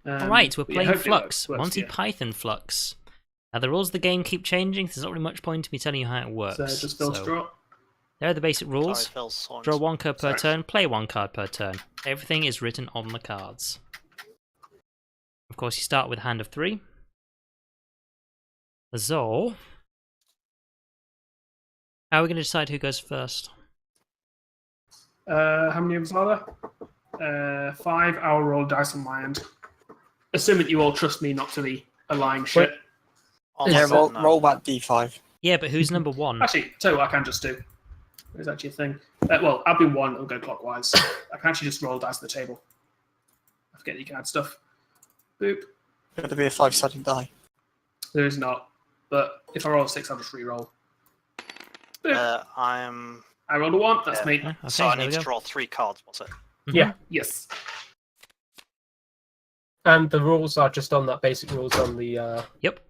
Alright, we're playing hopefully Fluxx, works, Monty yeah. Python Fluxx. Now the rules of the game keep changing, so there's not really much point in me telling you how it works. So just Phil's draw. There are the basic rules. Sorry, Phil's Draw 1 card per Sorry. turn, play 1 card per turn. Everything is written on the cards. Of course, you start with a hand of 3. So, how are we going to decide who goes first? How many of us are there? 5. I'll roll dice on my end. Assuming you all trust me not to be lying shit. Yeah, roll that d5. Yeah, but who's number 1? Actually, tell you what I can just do. There's actually a thing. Well, I'll be 1, it'll go clockwise. I can actually just roll dice on the table. I forget you can add stuff. Boop. Got to be a 5-sided die. There is not. But if I roll a 6, I'll just re-roll. Boop. I rolled a 1, that's me. Okay, So I there need we to go. draw 3 cards, was it? Yeah, Yes. and the rules are just on that basic rules on the. Yep.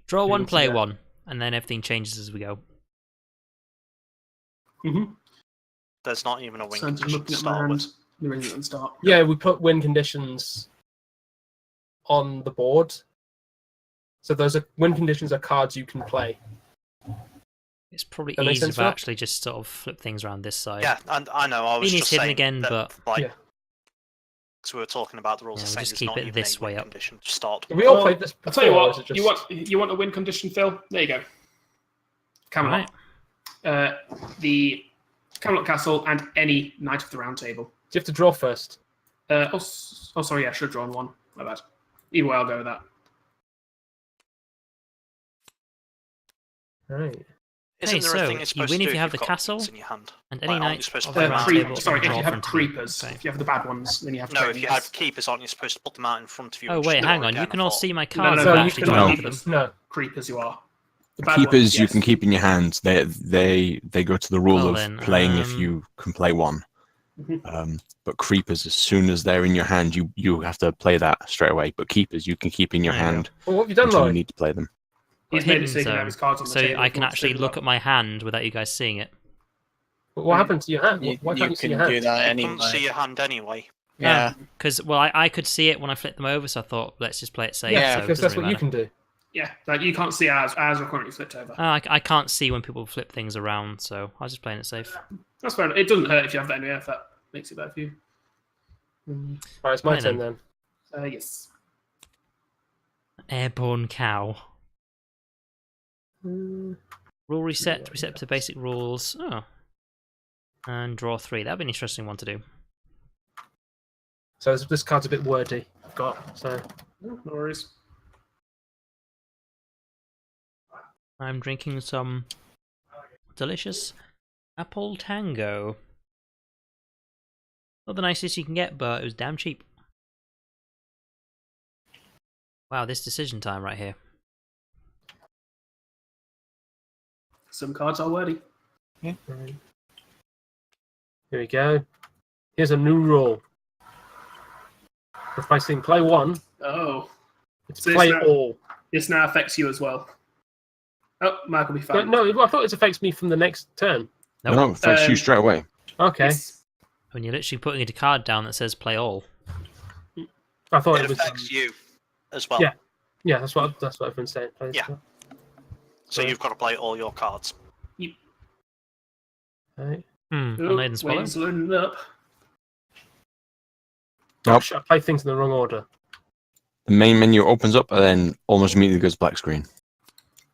Draw 1, play Yeah. 1, and then everything changes as we go. Mm-hmm. There's not even a win So I'm just condition to looking at my start hand. with. The ring doesn't start. Yeah, we put win conditions on the board. So those are win conditions are cards you can play. It's probably That makes easier sense, to Rob? actually just sort of flip things around this side. Yeah, and I know. I was Beanie's just hidden saying again, that, but- like, Yeah. because we were talking about the rules Yeah, of we'll saying just there's keep not it even this a way win up. condition to start. We all Well, played this before. I'll tell you or what. is it just... You want a win condition, Phil? There you go. Camelot. The Camelot Castle and any Knight of the Round Table. Do you have to draw first? Sorry, I should have drawn 1. My bad. Either way, I'll go with that. Right. Isn't there so a thing you're you supposed win to if do you have you've the got castle, keys in your hand? and any Like, aren't you knight supposed of to the put them round out? table Sorry, can if draw you have front of creepers. Okay. If you have the bad ones, then you have to No, play if you these. have keepers, aren't you supposed to put them out in front of you? Oh and just wait, draw hang on. again, You can I all thought? see my No, cards. no, So but you actually can don't only look keep at keep them. No. creepers you are. The bad Keepers ones, you yes. can keep in your hands. They go to the rule Well of then, playing if you can play one. But creepers, as soon as they're in your hand, you have to play that straight away. But keepers, you can keep in your There you go. hand Well, what have you done, until you Lloyd? need to play them. He's Hidden made it so he can have zone. his cards on the So table. I if he can wants to actually do look that. at my hand without you guys seeing it. But what happened to your hand? You, Why you can't you see can your do hand? that I anyway. couldn't see your hand anyway. Yeah. Because well, I could see it when I flipped them over, so I thought let's just play it safe. Yeah, so it because doesn't that's really what you matter. can do. Yeah, like you can't see ours. Ours are currently flipped over. I can't see when people flip things around, so I was just playing it safe. That's fair enough. It doesn't hurt if you have that anyway, if that makes it better for you. Right, it's my Right turn then. then. Yes. Airborne cow. Mm, Rule reset. Reset to basic rules. Oh. And draw 3. That'd be an interesting one to do. So this card's a bit wordy. I've got so. No worries. I'm drinking some delicious apple tango. Not the nicest you can get, but it was damn cheap. Wow, this decision time right here. Some cards are wordy. Right. Here we go. Here's a new rule. Replacing play 1, Oh. it's So play it's now- all. This now affects you as well. Oh, Mark will be But fine. no, I thought it affects me from the next turn. Nope. No, it affects you Um, straight away. Okay. Yes. When you're literally putting a card down that says play all. I thought It it was. affects you as well. Yeah. Yeah, that's what everyone's saying. Play Yeah. So you've got to play all your cards. Right. I Oh, made them swallow. Wayne's loading it up. Nope. I played things in the wrong order. The main menu opens up and then almost immediately goes black screen.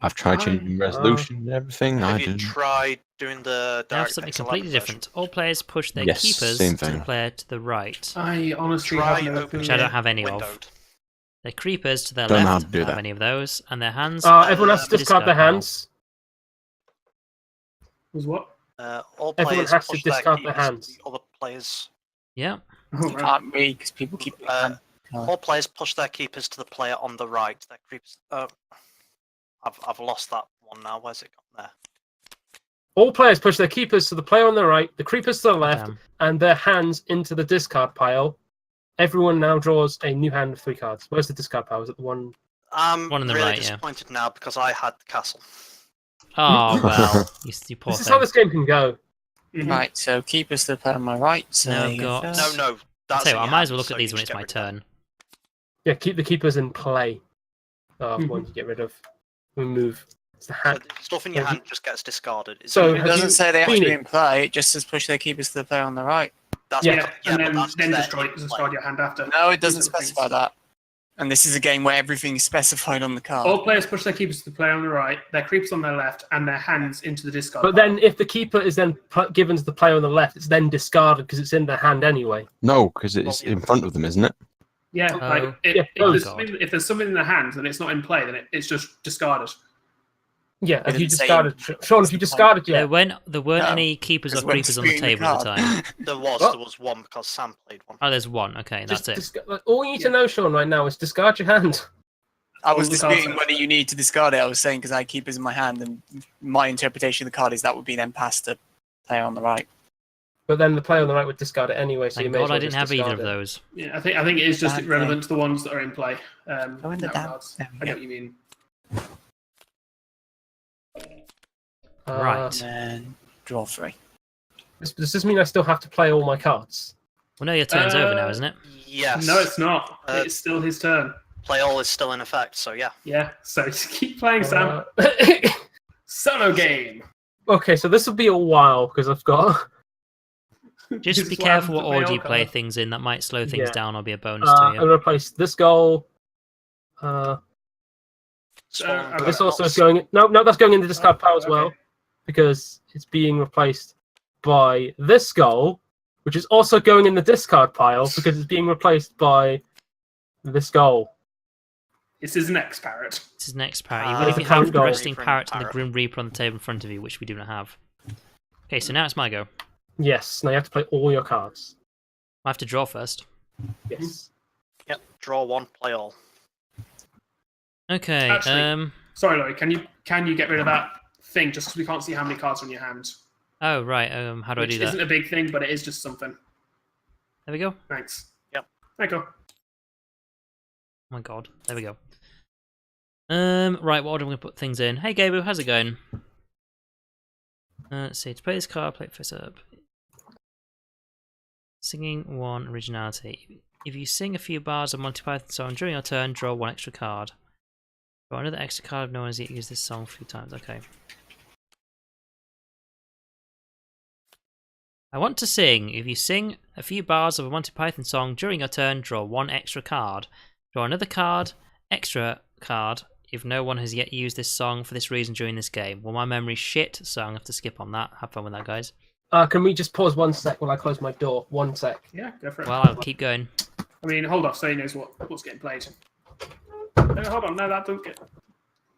I've tried Why? changing resolution and everything. I Have you didn't. tried doing the Now direct something pixel completely 11 version? different. All players push their Yes, keepers same to the thing. player to the right. I honestly Try have no opening Which I clue. don't have any of. Windowed. Their creepers to their Don't know how left to do don't have that. any of those, and their hands. Everyone has to the discard their pile. hands. Was what? All Everyone players has to push discard their their keepers to hands. the other players. Yeah. Oh, You right. can't read because people keep. All players push their keepers to the player on the right. Their creepers. I've lost that one now. Where's it gone there? All players push their keepers to the player on the right, the creepers to the left, Damn. and their hands into the discard pile. Everyone now draws a new hand of 3 cards. Where's the discard pile? Is it the one? I'm One on the really right, yeah. disappointed now because I had the castle. Oh well, you poor This is thing. how this game can go. Mhm. Right, so keepers to the player on my right. So No, there you go got- first. No, that's. Tell you in what, I your might as well hand, look so at these you when just it's my get rid of turn. Yeah, keep the keepers in play. Mhm. Ones you get rid of. Remove. It's the So hand. the stuff in your So- hand just gets discarded. So It have doesn't you say they have to seen be it? in play. It just says push their keepers to the player on the right. that's Yeah, because- and but that's then their discard in-play. your hand after. No, it doesn't These are the specify things. that. And this is a game where everything is specified on the card. All players push their keepers to the player on the right, their creepers on their left, and their hands into the discard But pile. then, if the keeper is then given to the player on the left, it's then discarded because it's in their hand anyway. No, because it's Well, yeah. in front of them, isn't it? Yeah, Oh. like Yeah, if there's something in their hands and it's not in play, then it's just discarded. Yeah, It if you doesn't say- discarded, Sean, if you discarded, There yeah, weren't No, any keepers or Because we're creepers on the disputing table at the card. time. There What? was one because Sam played one. Oh, there's one. Okay, that's just it. all you need to know, Sean, right now is discard your hand. I was All the cards disputing are- whether you need to discard it. I was saying because I had keepers in my hand, and my interpretation of the card is that would be then passed to player on the right. But then the player on the right would discard it anyway. So you Thank may as God well I didn't just have either discard of it. those. Yeah, I think it is just Okay. relevant to the ones that are in play. Go in the in that damn- regards. there we I go. get what you mean. Right. And then draw 3. Does this mean I still have to play all my cards? Well, no, your turn's over now, isn't it? Yes. No, it's not. Uh, It's still his turn. Play all is still in effect, so yeah. Yeah, so just keep playing, Sam. Uh, Solo game. okay, so this will be a while because I've got. Just This be is careful happens what to order you all play cards. things in. That might slow things Yeah. down or be a bonus I'm to going to replace this goal. Spawn This goes also is nuts. going. No, that's going in the discard pile as Okay. well because it's being replaced by this goal, which is also going in the discard pile because it's being replaced by this goal. It's his next parrot. This is next parrot. Ah, Even if the you have current the goal. resting Reaper and parrot and the parrot. Grim Reaper on the table in front of you, which we do not have. Okay, so now it's my go. Yes, now you have to play all your cards. I have to draw first. Yes. Yep. Draw 1, play all. Okay. Actually- Sorry, Laurie. Can you get rid of that thing just because we can't see how many cards are in your hand? Oh right. How do I Which do that? isn't a big thing, but it is just something. There we go. Thanks. Yep. There you go. Oh my god. There we go. Right, what order am I going to put things in? Hey Gabu, how's it going? Let's see, to play this card, play it first up. Singing 1, originality. If you sing a few bars of Monty Python song during your turn, draw 1 extra card. Draw another extra card if no one has yet used this song a few times. Okay. I want to sing. If you sing a few bars of a Monty Python song during your turn, draw 1 extra card. Draw another card, extra card, if no one has yet used this song for this reason during this game. Well, my memory's shit, so I'm going to have to skip on that. Have fun with that, guys. Can we just pause 1 sec while I close my door? 1 sec. Yeah, go for it. Well, I'll keep going. I mean, hold off so he knows what's getting played. Hold on, no, that don't get.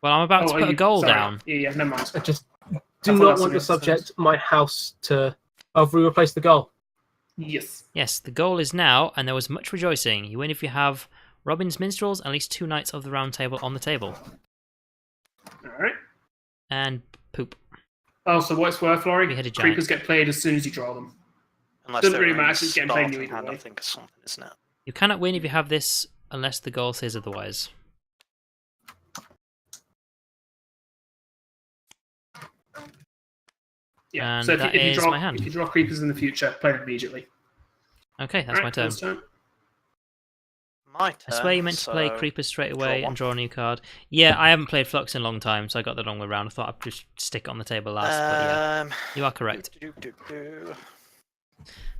Well, I'm about to are put a you- goal sorry. down. Yeah, never mind. I just I do thought not that's want the the subject, my house, to. Oh, have we replaced the goal? Yes. Yes, the goal is now, and there was much rejoicing. You win if you have Robin's Minstrels, at least 2 Knights of the Round Table on the table. All right. And poop. Oh, so what it's worth, Laurie? We had a giant. Creepers get played as soon as you draw them. Unless Doesn't they're really in matter, it's getting played starting either hand, I way. think, or something, isn't it? You cannot win if you have this unless the goal says otherwise. Yeah. And so that is draw, my hand. if you draw creepers in the future, play them immediately. Okay, that's All my right, turn. first turn. My turn. I swear you meant to play so- Creepers straight draw away one. and draw a new card. Yeah, I haven't played Fluxx in a long time, so I got the wrong way around. I thought I'd just stick it on the table last, but yeah, you are correct. do.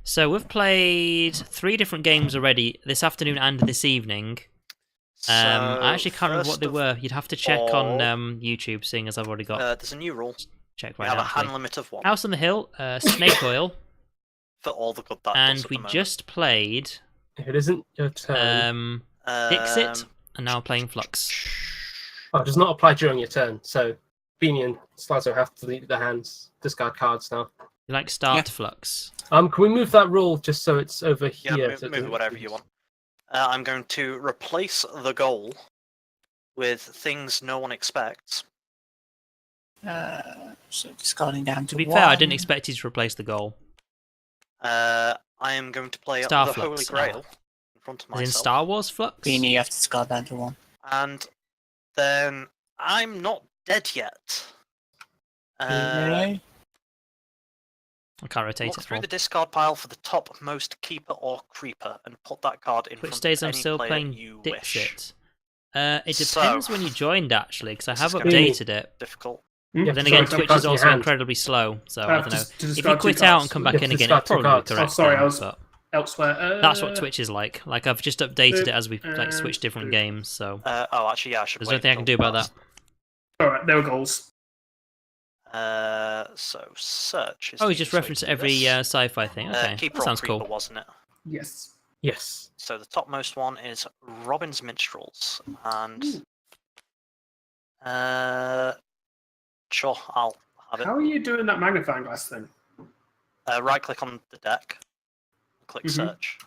So we've played 3 different games already this afternoon and this evening. I actually can't remember what they were. You'd have to check on all- YouTube, seeing as I've already got There's a new rule. check We right have now. a hand actually. limit of 1 House on the Hill, Snake Oil, for all the good that and does at we the moment. just played If it isn't your turn, Dixit, and now playing Fluxx. it does not apply during your turn. So Beanie and Slizo have to delete their hands, discard cards now. You like start Fluxx? Can we move that rule just so it's over Yeah, here? move, so it move it doesn't whatever you confuse? want. I'm going to replace the goal with things no one expects. So discarding down To to be 1. fair, I didn't expect you to replace the goal. I am going to play Star the Flux, Holy Grail in front of As in myself. Star Wars Flux? Beanie, you have to discard down to 1. And then I'm not dead yet. Really? I can't rotate Look it. through Well, the discard pile for the topmost keeper or creeper and put that card in Twitch front stays of I'm any still player playing you wish. Dixit. It So, depends when you joined, actually, because I this have is gonna be updated it. difficult. Hmm? But then Sorry, again, some Twitch cards is in your also hand. incredibly slow, so I don't know. To If you discard two quit out cards. and come back You in have to again, it'll discard two probably be cards. correct. Sorry, then, I was but elsewhere. that's what Twitch is like. Like, I've just updated it as we like switch different boop. games, so Actually, yeah, I should there's wait nothing I can do until about that. last. Alright, there were goals. So search is Oh, the he just easiest way referenced to do every this. sci-fi thing. Okay, Keeper that or sounds creeper, cool. wasn't it? Yes. Yes. So the topmost one is Robin's Minstrels, and sure, I'll have it. How are you doing that magnifying glass thing? Right click on the deck, click Mhm. search,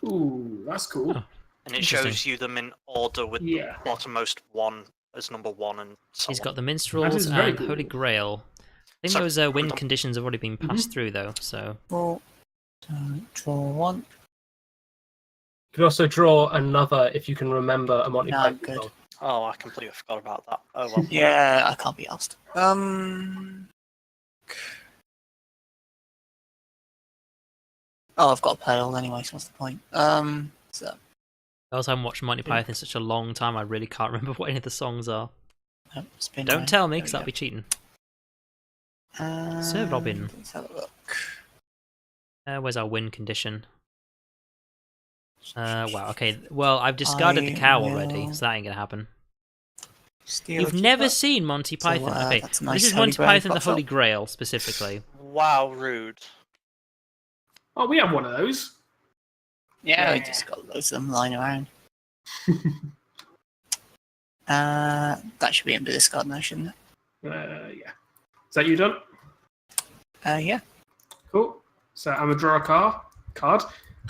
Ooh, that's cool. Oh. and it Interesting. shows you them in order with Yeah. the bottommost one as number one and so He's on. got the That Minstrels is very and Holy cool. Grail. I think So, those wind on. conditions have already been passed through, though, so... Well, draw one. You can also draw another if you can remember a Monty No, Python good. song. Oh, I completely forgot about that. Oh well. Yeah, I can't be asked. Oh, I've got a play all anyway, so what's the point? So I also haven't watched Monty Python in such a long time, I really can't remember what any of the songs are. spin Don't away. tell me, There because we that'd be cheating. go. Sir Robin. Let's have a look. Where's our win condition? Wow, okay. Well, I've discarded the cow already, will so that ain't gonna happen. Steal You've a never keeper. seen Monty So, Python? Okay, that's a this nice is Holy Monty Grail Python, the pops Holy up. Grail, specifically. Wow, rude. Oh, we have one of those. Yeah, I Yeah. just got loads of them lying around. That should be in the discard now, shouldn't it? Yeah. Is that you done? Yeah. Cool. So I'm gonna draw a card.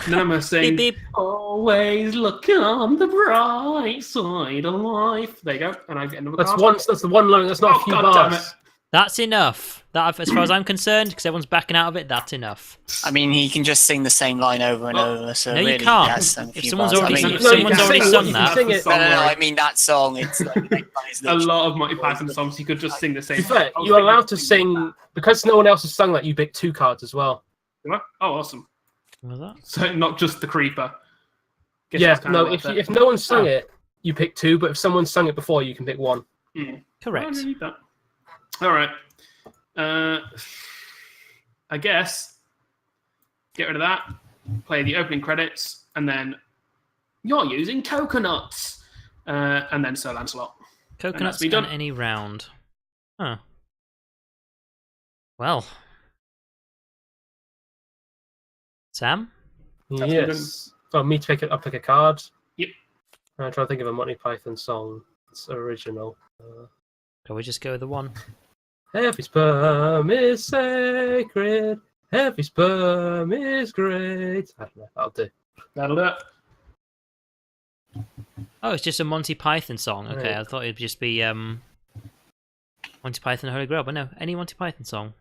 And then I'm gonna sing. Beep, beep. Always look on the bright side of life. There you go. And I get another That's card. one. That's the one line. That's not Oh, a few God damn bars. it. That's enough. That, as far as I'm concerned, because everyone's backing out of it, that's enough. I mean, he can just sing the same line over and over. So No, you really, can't. he has sung a If few someone's bars. already- I mean, if someone's already sung that- sing it. No, I mean that song. It's like A lot of Monty Python songs, you could just sing the To same. be fair, I was you're thinking allowed of to singing sing because no one else has sung that. You pick two cards as well. that. Oh, awesome. What was that? So not just the creeper. Guess Yeah, that's kinda no. worth it. If no one sung Oh. it, you pick two. But if someone sung it before, you can pick one. I Correct. don't need that. All right. I guess get rid of that. Play the opening credits, and then you're using coconuts, and then Sir Lancelot. Coconuts me in done. any round. Huh. Well. Sam? That's Yes. Oh, me to pick it. I'll pick a card. Yep. I'm trying to think of a Monty Python song. It's original. Can we just go with the one? Every sperm is sacred. Every sperm is great. I don't know. That'll do. That'll do it. Oh, it's just a Monty Python song. Okay, Right. I thought it'd just be Monty Python Holy Grail, but no, any Monty Python song.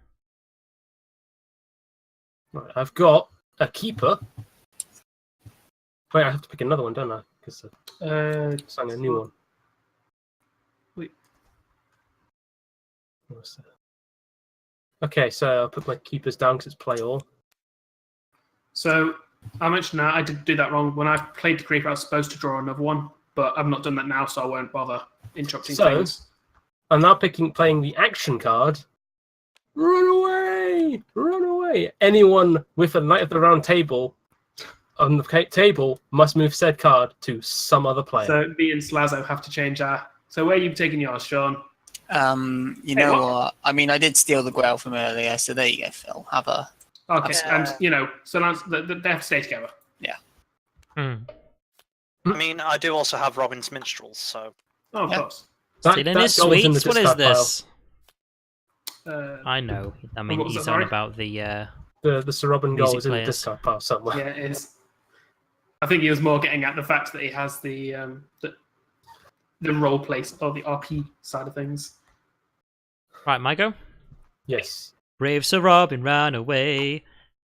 Right, I've got a keeper. Wait, I have to pick another one, don't I? Because I sang a new one. Wait. What's that? Okay, so I'll put my keepers down because it's play all. So I mentioned that I did do that wrong. When I played the creeper, I was supposed to draw another one, but I've not done that now, so I won't bother interrupting So- things. I'm now playing the action card. Run away! Run away! Anyone with a Knight of the Round Table on the table must move said card to some other player. So me and Slazzo have to change our. So where are you taking yours, Sean? You know what? I mean, I did steal the Grail from earlier, so there you go, Phil. Have a. Okay, Yeah. and so they have to stay together. Hmm. I mean, I do also have Robin's Minstrels, so Oh, of Yeah. course. Stealing his goes in the sweets? What is discard pile. this? I I know. I mean, what was he's that, on sorry? about the... The Sir Robin Music goal is in the players. discard pile somewhere. Yeah, it is. I think he was more getting at the fact that he has the role play or the RP side of things. Right, my go? Yes. Brave Sir Robin ran away.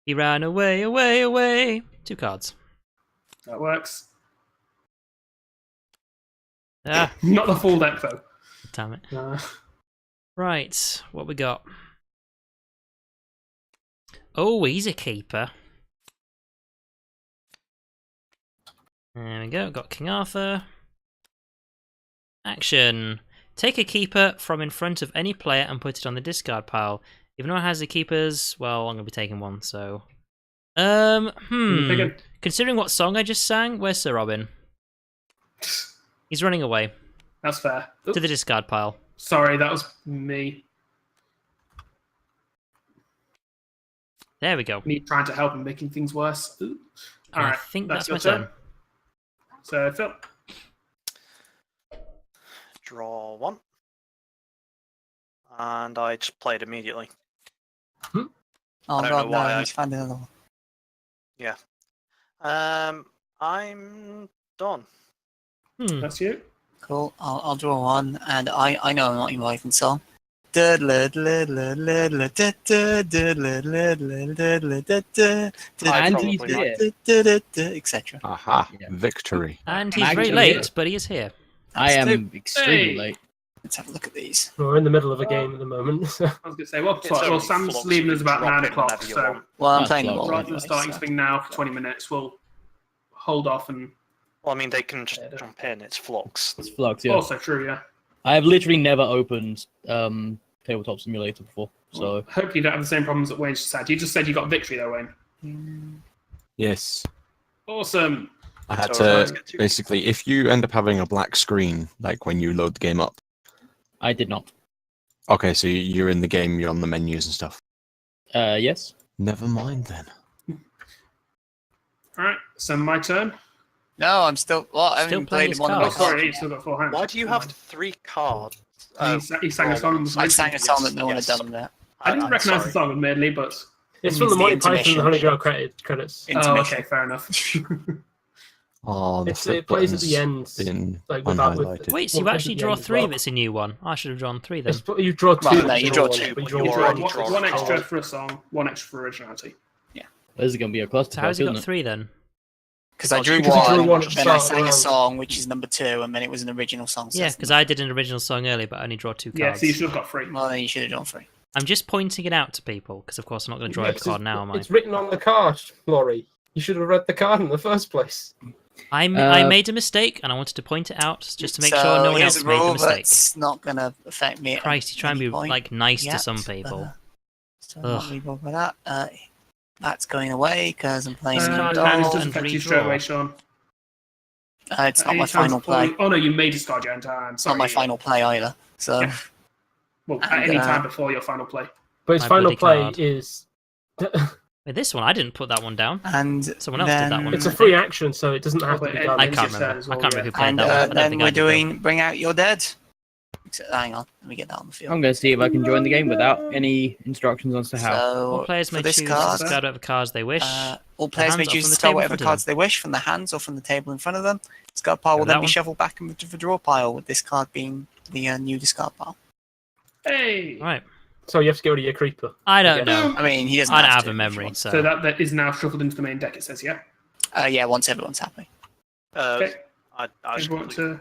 He ran away, away, away. 2 cards. That works. Ah, Not the full deck though. damn it. Uh, Right, what we got? Oh, he's a keeper. There we go. Got King Arthur. Action. Take a keeper from in front of any player and put it on the discard pile. If no one has the keepers, well, I'm gonna be taking one. So, Picking. considering what song I just sang, where's Sir Robin? He's running away That's fair. to the discard pile. Sorry, that was me. There we go. Me trying to help and making things worse. Ooh. All And I right, think that's my your turn. So, Phil. Draw 1. And I just played immediately. Oh I don't god, know why no, I- he's found another one. I'm done. That's you. Cool. I'll draw one, and I know I'm not your wife and song. I And probably he's might. here. Etc. Aha! Yeah. Victory. And I'm he's very actually late, here. but he is here. I am Hey. extremely late. Let's have a look at these. We're in the middle of a game at the moment. I was going to say, well, It's well only Sam's Fluxx, leaving you us can about drop 9 it o'clock, whenever you so want. Well, I'm That's playing the lovely. role rather than anyway, starting so- something now for 20 minutes, we'll hold off and... Well, I mean, they can just Yeah, jump in. It's Fluxx. It's Fluxx, yeah. Also true, yeah. I have literally never opened Tabletop Simulator before, so Hopefully you don't have the same problems that Wayne just had. You just said you got victory though, Wayne. Yes. Awesome. I had So let's to get to- basically, if you end up having a black screen, like when you load the game up. I did not. Okay, so you're in the game, you're on the menus and stuff. Yes. Never mind then. Alright, so my turn. No, I'm still. Well, I Still haven't playing played his one of Oh, my cards. sorry, cards. he's still got 4 hands. Why do you have 3 cards? He sang a song. I sang a song that no one yes. had done there. I didn't I'm recognise the sorry. song, admittedly, but... It's from the It's the Monty Python and the intermission. Honey Girl credits. Oh, Intermission. okay, fair enough. Oh, the It flip plays at the button's end. been Like without with unhighlighted. Wait, so you What actually plays at the draw end as 3 well? if it's a new one? I should have drawn 3 then. You draw 2. Well, no, you draw one, 2, but but you you draw draw one. one. draw One a extra card. for a song, 1 extra for originality. This is going to be a cluster, So how's he isn't got it? 3 then? Because I drew Because you drew one, one at the then I start of the sang a round. song, which is number 2, and then it was an original song. So Yeah, that's because number I did an original song earlier, but I only draw 2 cards. Yeah, so you should have got 3. 3. Well, then you should have drawn 3. I'm just pointing it out to people, because of course I'm not going to draw Yeah, a card now, am I? It's written on the card, Laurie. You should have read the card in the first place. I made a mistake, and I wanted to point it out just to make so sure no one here's else a made the rule mistake. that's not going to affect me. Christ, you try and be like nice to some people. So I'm not really bothered by that. That's going away because I'm playing Discard Doll. hand It doesn't and affect you redraw. straight away, Sean. It's not Any my chance final before you- play. Oh no, you may discard your entire hand. It's not Sorry. my final play either. So Yeah. Well, at I'm any gonna- time before your final play. But his My final bloody play card. is... Wait, this one, I didn't put that one down. and Someone else did that then, one. It's a free action, so it doesn't have to but be it- done. I it's can't his remember. turn as I well, can't remember yeah. who played And that one. I don't then think we're I did, though. doing Bring Out Your Dead. Hang on, let me get that on the field. I'm going to see if I can join the game without any instructions as to how. So All players for may this choose card, to discard whatever cards they wish. all players may hands are choose from to the discard table in whatever front of cards they wish from the hands or from the table in front of them. Discard pile will Remember then that be one? shuffled back into the draw pile, with this card being the new discard pile. Hey. Right. So you have to get rid of your creeper. I don't guess. know. I mean, he doesn't I don't have have to a if he memory, wants. so. So that is now shuffled into the main deck. It says, yeah. Yeah, once everyone's happy. Okay. I just Everyone completely-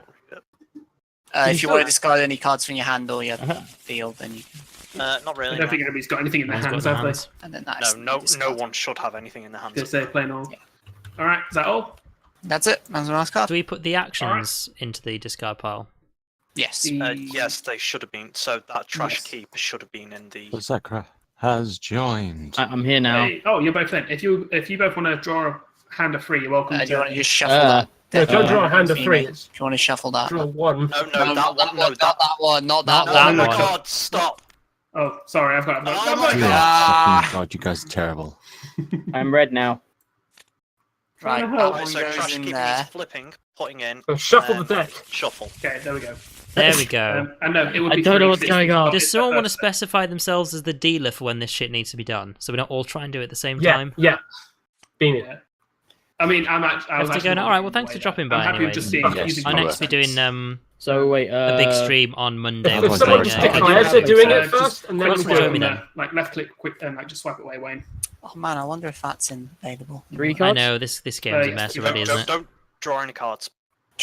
If you want to discard any cards from your hand or your field, then you can. Not I really. don't think anybody's got anything in their Everyone's hands, got have the they? hands. And then that's No, no discard. one should have anything in the hands. Because they're playing all. Yeah. All right, is that all? That's it. That's my last card. Do we put the actions into the discard pile? Yes. Yes, they should have been. So that trash Yes. keep should have been in the. Zakra has joined. I'm here now. Hey, oh, you're both in. If you both want to draw a hand of 3, you're welcome Do you want to. to just shuffle Uh, that? No, don't draw a hand of 3. Do you want to shuffle that? Draw 1. No, No, that one. No, not that one. Not that Not that one. Oh my one. god! Stop. Oh, sorry, I've got. Oh Oh my my Yeah, god! fucking God, you guys are terrible. I'm red now. Right, Oh, that Right, one so goes trash in keep there. needs flipping, putting in. So shuffle the and deck. Shuffle. Okay, there we go. There we go. And no, it would I be don't know 3 what's'cause going it's- on. it's Does the someone want to first- specify themselves as the dealer for when this shit needs to be done? So we don't all try and do it at the same Yeah, time? yeah. Bean it. Yeah. I mean, I was Have to actually go now. not All right, looking well, thanks the for way dropping there. by I'm happy with anyway. just seeing Yes, using I'll I'll next be context. doing So wait, a big stream on Monday. If or someone something, just I do declares have they're like doing that. it first, and then we Quick Quick do join it. me from then. there. Like left click, quick, and like just swipe it away, Wayne. Oh man, I wonder if that's available. 3 I cards? know, this game's a yes, mess you already, isn't it? Don't draw any cards.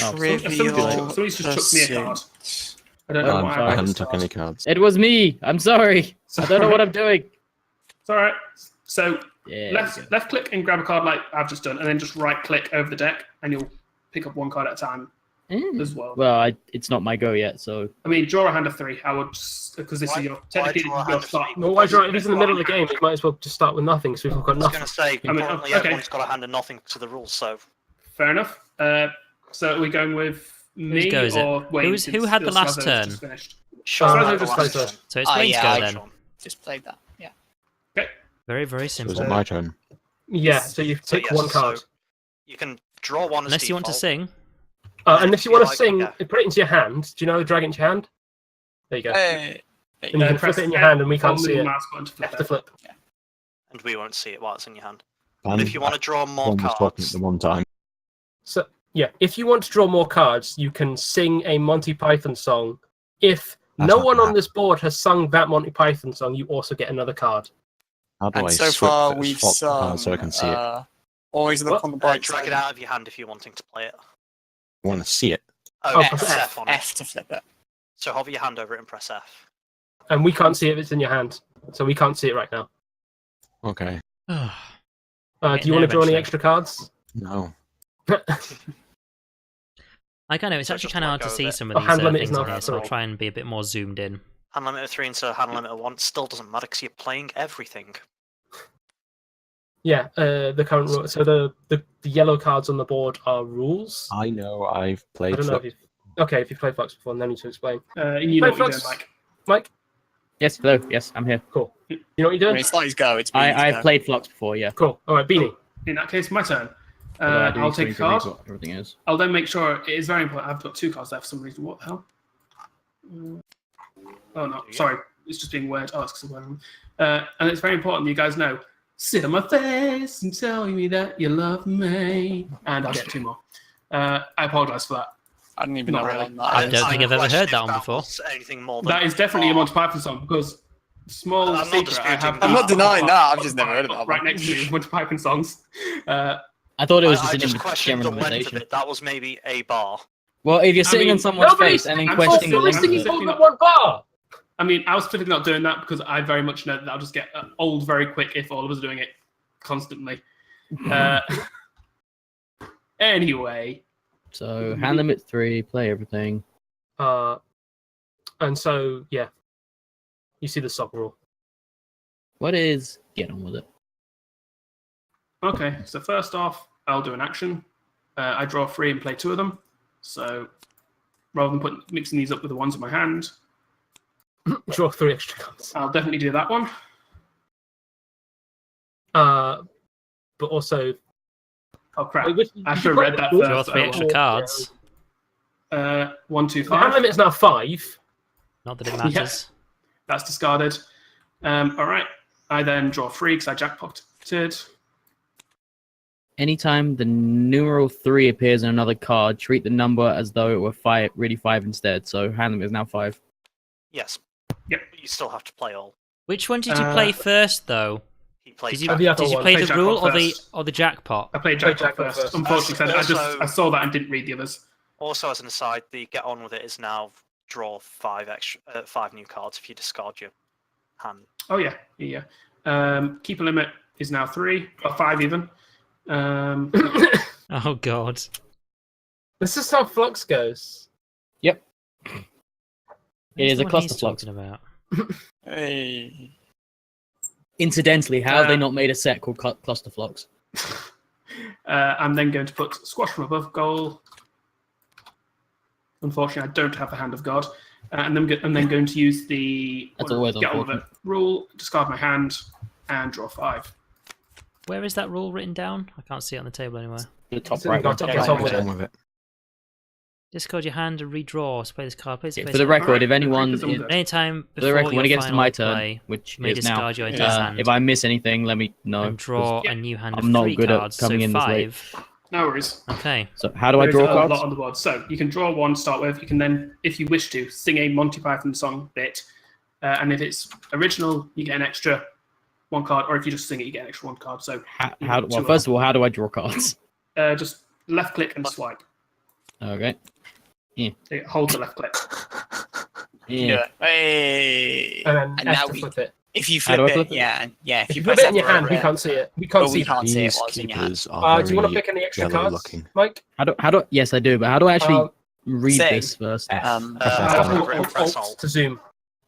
Oh, Somebody's just chucked me a card. Pursuit. I don't know I'm why. sorry. I haven't took any cards. It was me. I'm sorry. I don't know what I'm doing. It's all right. So Yeah. left click and grab a card like I've just done, and then just right click over the deck, and you'll pick up one card at a time as well. Well, it's not my go yet, so I mean, draw a hand of 3. I would, because this is your technically draw a your hand of start. 3? No, why draw? If he's in the middle of the game, he might as well just start with nothing. So we've got I was nothing. going to say, I mean, currently okay. everyone's got a hand of nothing to the rules, so Fair enough. So are we going with me go is it? or Wayne? Who had the last turn? Just finished? Sean I've had the just last played turn. So it's Wayne's go then. Just played that. Yeah. Very, very So simple. is it my turn? Yeah. So you So pick yes, one card. so you can draw one as Unless you want to default. sing. And if you want to Like, sing, yeah. put it into your hand. Do you know how to drag it into your hand? There you go. Hey. And you can flip it in your hand, and we can't see it. Mouse button to flip Left to it. flip. And we won't see it while it's in your hand. And But if you want to draw more one was talking at cards, the one time. So yeah, if you want to draw more cards, you can sing a Monty Python song. If That's no not one gonna on this board has sung that Monty Python song, you also get another card. How do I And so swap far it- we've swap the sung. card so I can see it? Always look What? on the bright drag side. it out of your hand if you're wanting to play it. I want to see it. Oh, Press press F on it. F to flip it. So hover your hand over it and press F. And we can't see if it's in your hand, so we can't see it right now. Okay. Do you Yeah, want to draw any eventually. extra cards? No. I kind of. It's So actually just kind of let hard to go of see it. some of Oh, these hand limit is things not on here, so I'll full. try and be a bit more zoomed in. Hand limit of 3 instead of hand limit of 1 still doesn't matter because you're playing everything. Yeah, the current rule. So the yellow cards on the board are rules. I know I've I played don't know if Fluxx. you've... Okay, if you've played Fluxx before, no need to explain. You know Play what you're doing, Fluxx. Mike. Mike, yes, hello, yes, I'm here. cool. You know what you're I doing? mean, it's not his go. It's Beanie's I've go. played Fluxx before, yeah. Cool. All right, Beanie. In that case, my turn. Although I do I'll need to take a read card. what everything is. I'll then make sure it is very important. I've got 2 cards there for some reason. What the hell? Oh no, sorry. It's just being weird. Oh, it's because I'm wearing them. And it's very important you guys know. Sit on my face and tell me that you love me. And I'll get 2 more. I apologise for that. I don't even Not know what really. one I that don't is. think I've ever question heard that if one before. was Anything more than That is definitely a bar. Monty Python song because small I'm not secret. I disputing have that. I'm not denying that, I've just never heard of that Right one. next to me, Monty Python songs. I thought it was I just an just questioned the length of generalization. it. That was maybe a bar. Well, if you're sitting mean, on someone's nobody's- face and then I'm questioning the also length of listening it. to- more than one bar. I mean, I was specifically not doing that because I very much know that I'll just get old very quick if all of us are doing it constantly. Anyway, So, hand limit 3, play everything. And so yeah, you see the song rule. What is... Get on with it. okay. So first off, I'll do an action. I draw 3 and play 2 of them. So rather than mixing these up with the ones in my hand, Draw 3 extra cards. I'll definitely do that one. But also, Oh crap! wait, which- I did should you have read play that the- Draw first. 3 Oh, extra well. cards. 1, 2, The hand 5. limit is now 5. Not that it matters. That's discarded. All right. I then draw 3 because I jackpotted. Anytime the numeral 3 appears on another card, treat the number as though it were 5 instead. So, hand limit is now 5. Yes. Yep. But you still have to play all. Which one did you play first, though? He played Did you, Oh, the other did you one. play Play the rule jackpot or the first. jackpot? I played Played jackpot jackpot first. first. Unfortunately, Also- I saw that and didn't read the others. Also, as an aside, the get on with it is now draw 5 new cards if you discard your hand. Oh yeah. Keeper limit is now 3 or 5 even. Oh god. This is how Fluxx goes. Yep. Who's It is the a one cluster he's flux. talking about? Hey. Incidentally, how have they not made a set called Cluster Flux? I'm then going to put Squash from Above goal. Unfortunately, I don't have the Hand of God. And then going to use the That's always get on with it unfortunate. rule, discard my hand, and draw 5. Where is that rule written down? I can't see it on the table anywhere. The top It's in right the one. top Yeah, right yeah, on with Get it. on with it. Discard your hand and redraw. So play this card. Play this Okay, face for the card. record, if Alright, anyone, creepers on is, there. Anytime for before the record, when your it gets to final my turn, play, which you may is now, discard your entire hand if I miss anything, let me know. and draw 'cause- a new hand of I'm not 3 good at cards. coming so in this late. 5. No worries. Okay. So how do I There is draw a cards? lot on the board. So you can draw 1 to start with. You can then, if you wish to, sing a Monty Python song bit. And if it's original, you get an extra 1 card. Or if you just sing it, you get an extra 1 card. So Well, first of all, how do I draw cards? just left click and swipe. Okay. Hold the left click. Yeah. Hey. And then And F now to we- flip it. If you How do flip I it, flip it? yeah. If you put it in your hand, we can't see it. We can't But see we can't see it These while it's in your hand. keepers are Do you want to very pick any extra yellow cards, looking. Mike? How do? Yes, I do. But how do I actually read Sing. this first? Hover over it and press Alt Alt. to zoom.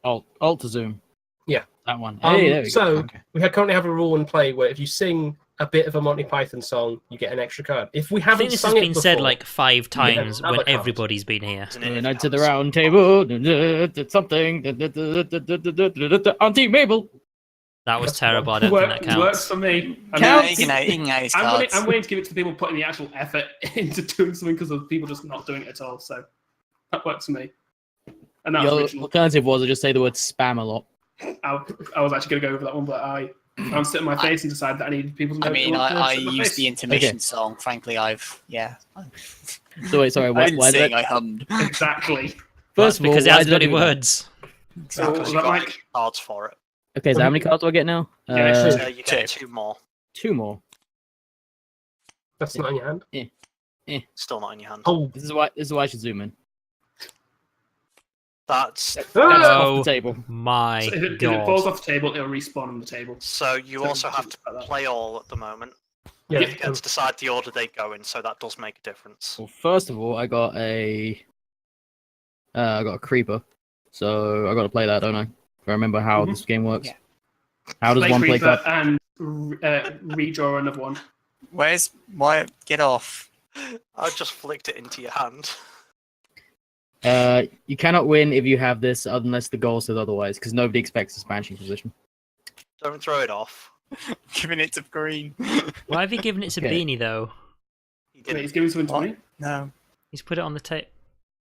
Alt to zoom. Yeah. That one. Hey, there we go. So Okay. we currently have a rule in play where if you sing a bit of a Monty Python song, you get an extra card. If we I haven't think this has sung been it said before- like 5 times another when card. everybody's been here. Isn't it? Night to the round table. Something. Auntie Mabel. That was terrible. I don't think that Works counts. for me. I Yeah, mean, you can have his I'm willing, cards. I'm willing to give it to the people putting the actual effort into doing something because of people just not doing it at all. So that works for me. And that was The original. alternative was to just say the word spam a lot. I was actually going to go over that one, but I bounced it in my face and decided that I needed people to know. I mean, to I sit in my used face. the intermission Okay. song. Frankly, So wait, sorry. I Why didn't is sing, it? I hummed. Exactly. First of all, because it why has did I bloody do that? words. So what was You that got like? extra cards for it. Okay, so how many cards do I get now? Yeah, two. You get 2 more. 2 more. That's not in your hand. Still not in your hand. Oh, This is why I should zoom in. That's That's Oh. off the table. My So if it falls God. off the table, it'll respawn on the table. so you So also have to like that. play all at the moment. yeah. You get to decide the order they go in, so that does make a difference. Well, first of all, I got a creeper, so I got to play that, don't I? If I remember how this game works. Yeah. How does Play one play Creeper card? and redraw another one. Why? Get off. I just flicked it into your hand. You cannot win if you have this unless the goal says otherwise, because nobody expects a Spanish position. Don't throw it off. Giving it to green. Why have you given it to Okay. Beanie though? You Wait, didn't. he's giving something to What? me. No. He's put it on the tape.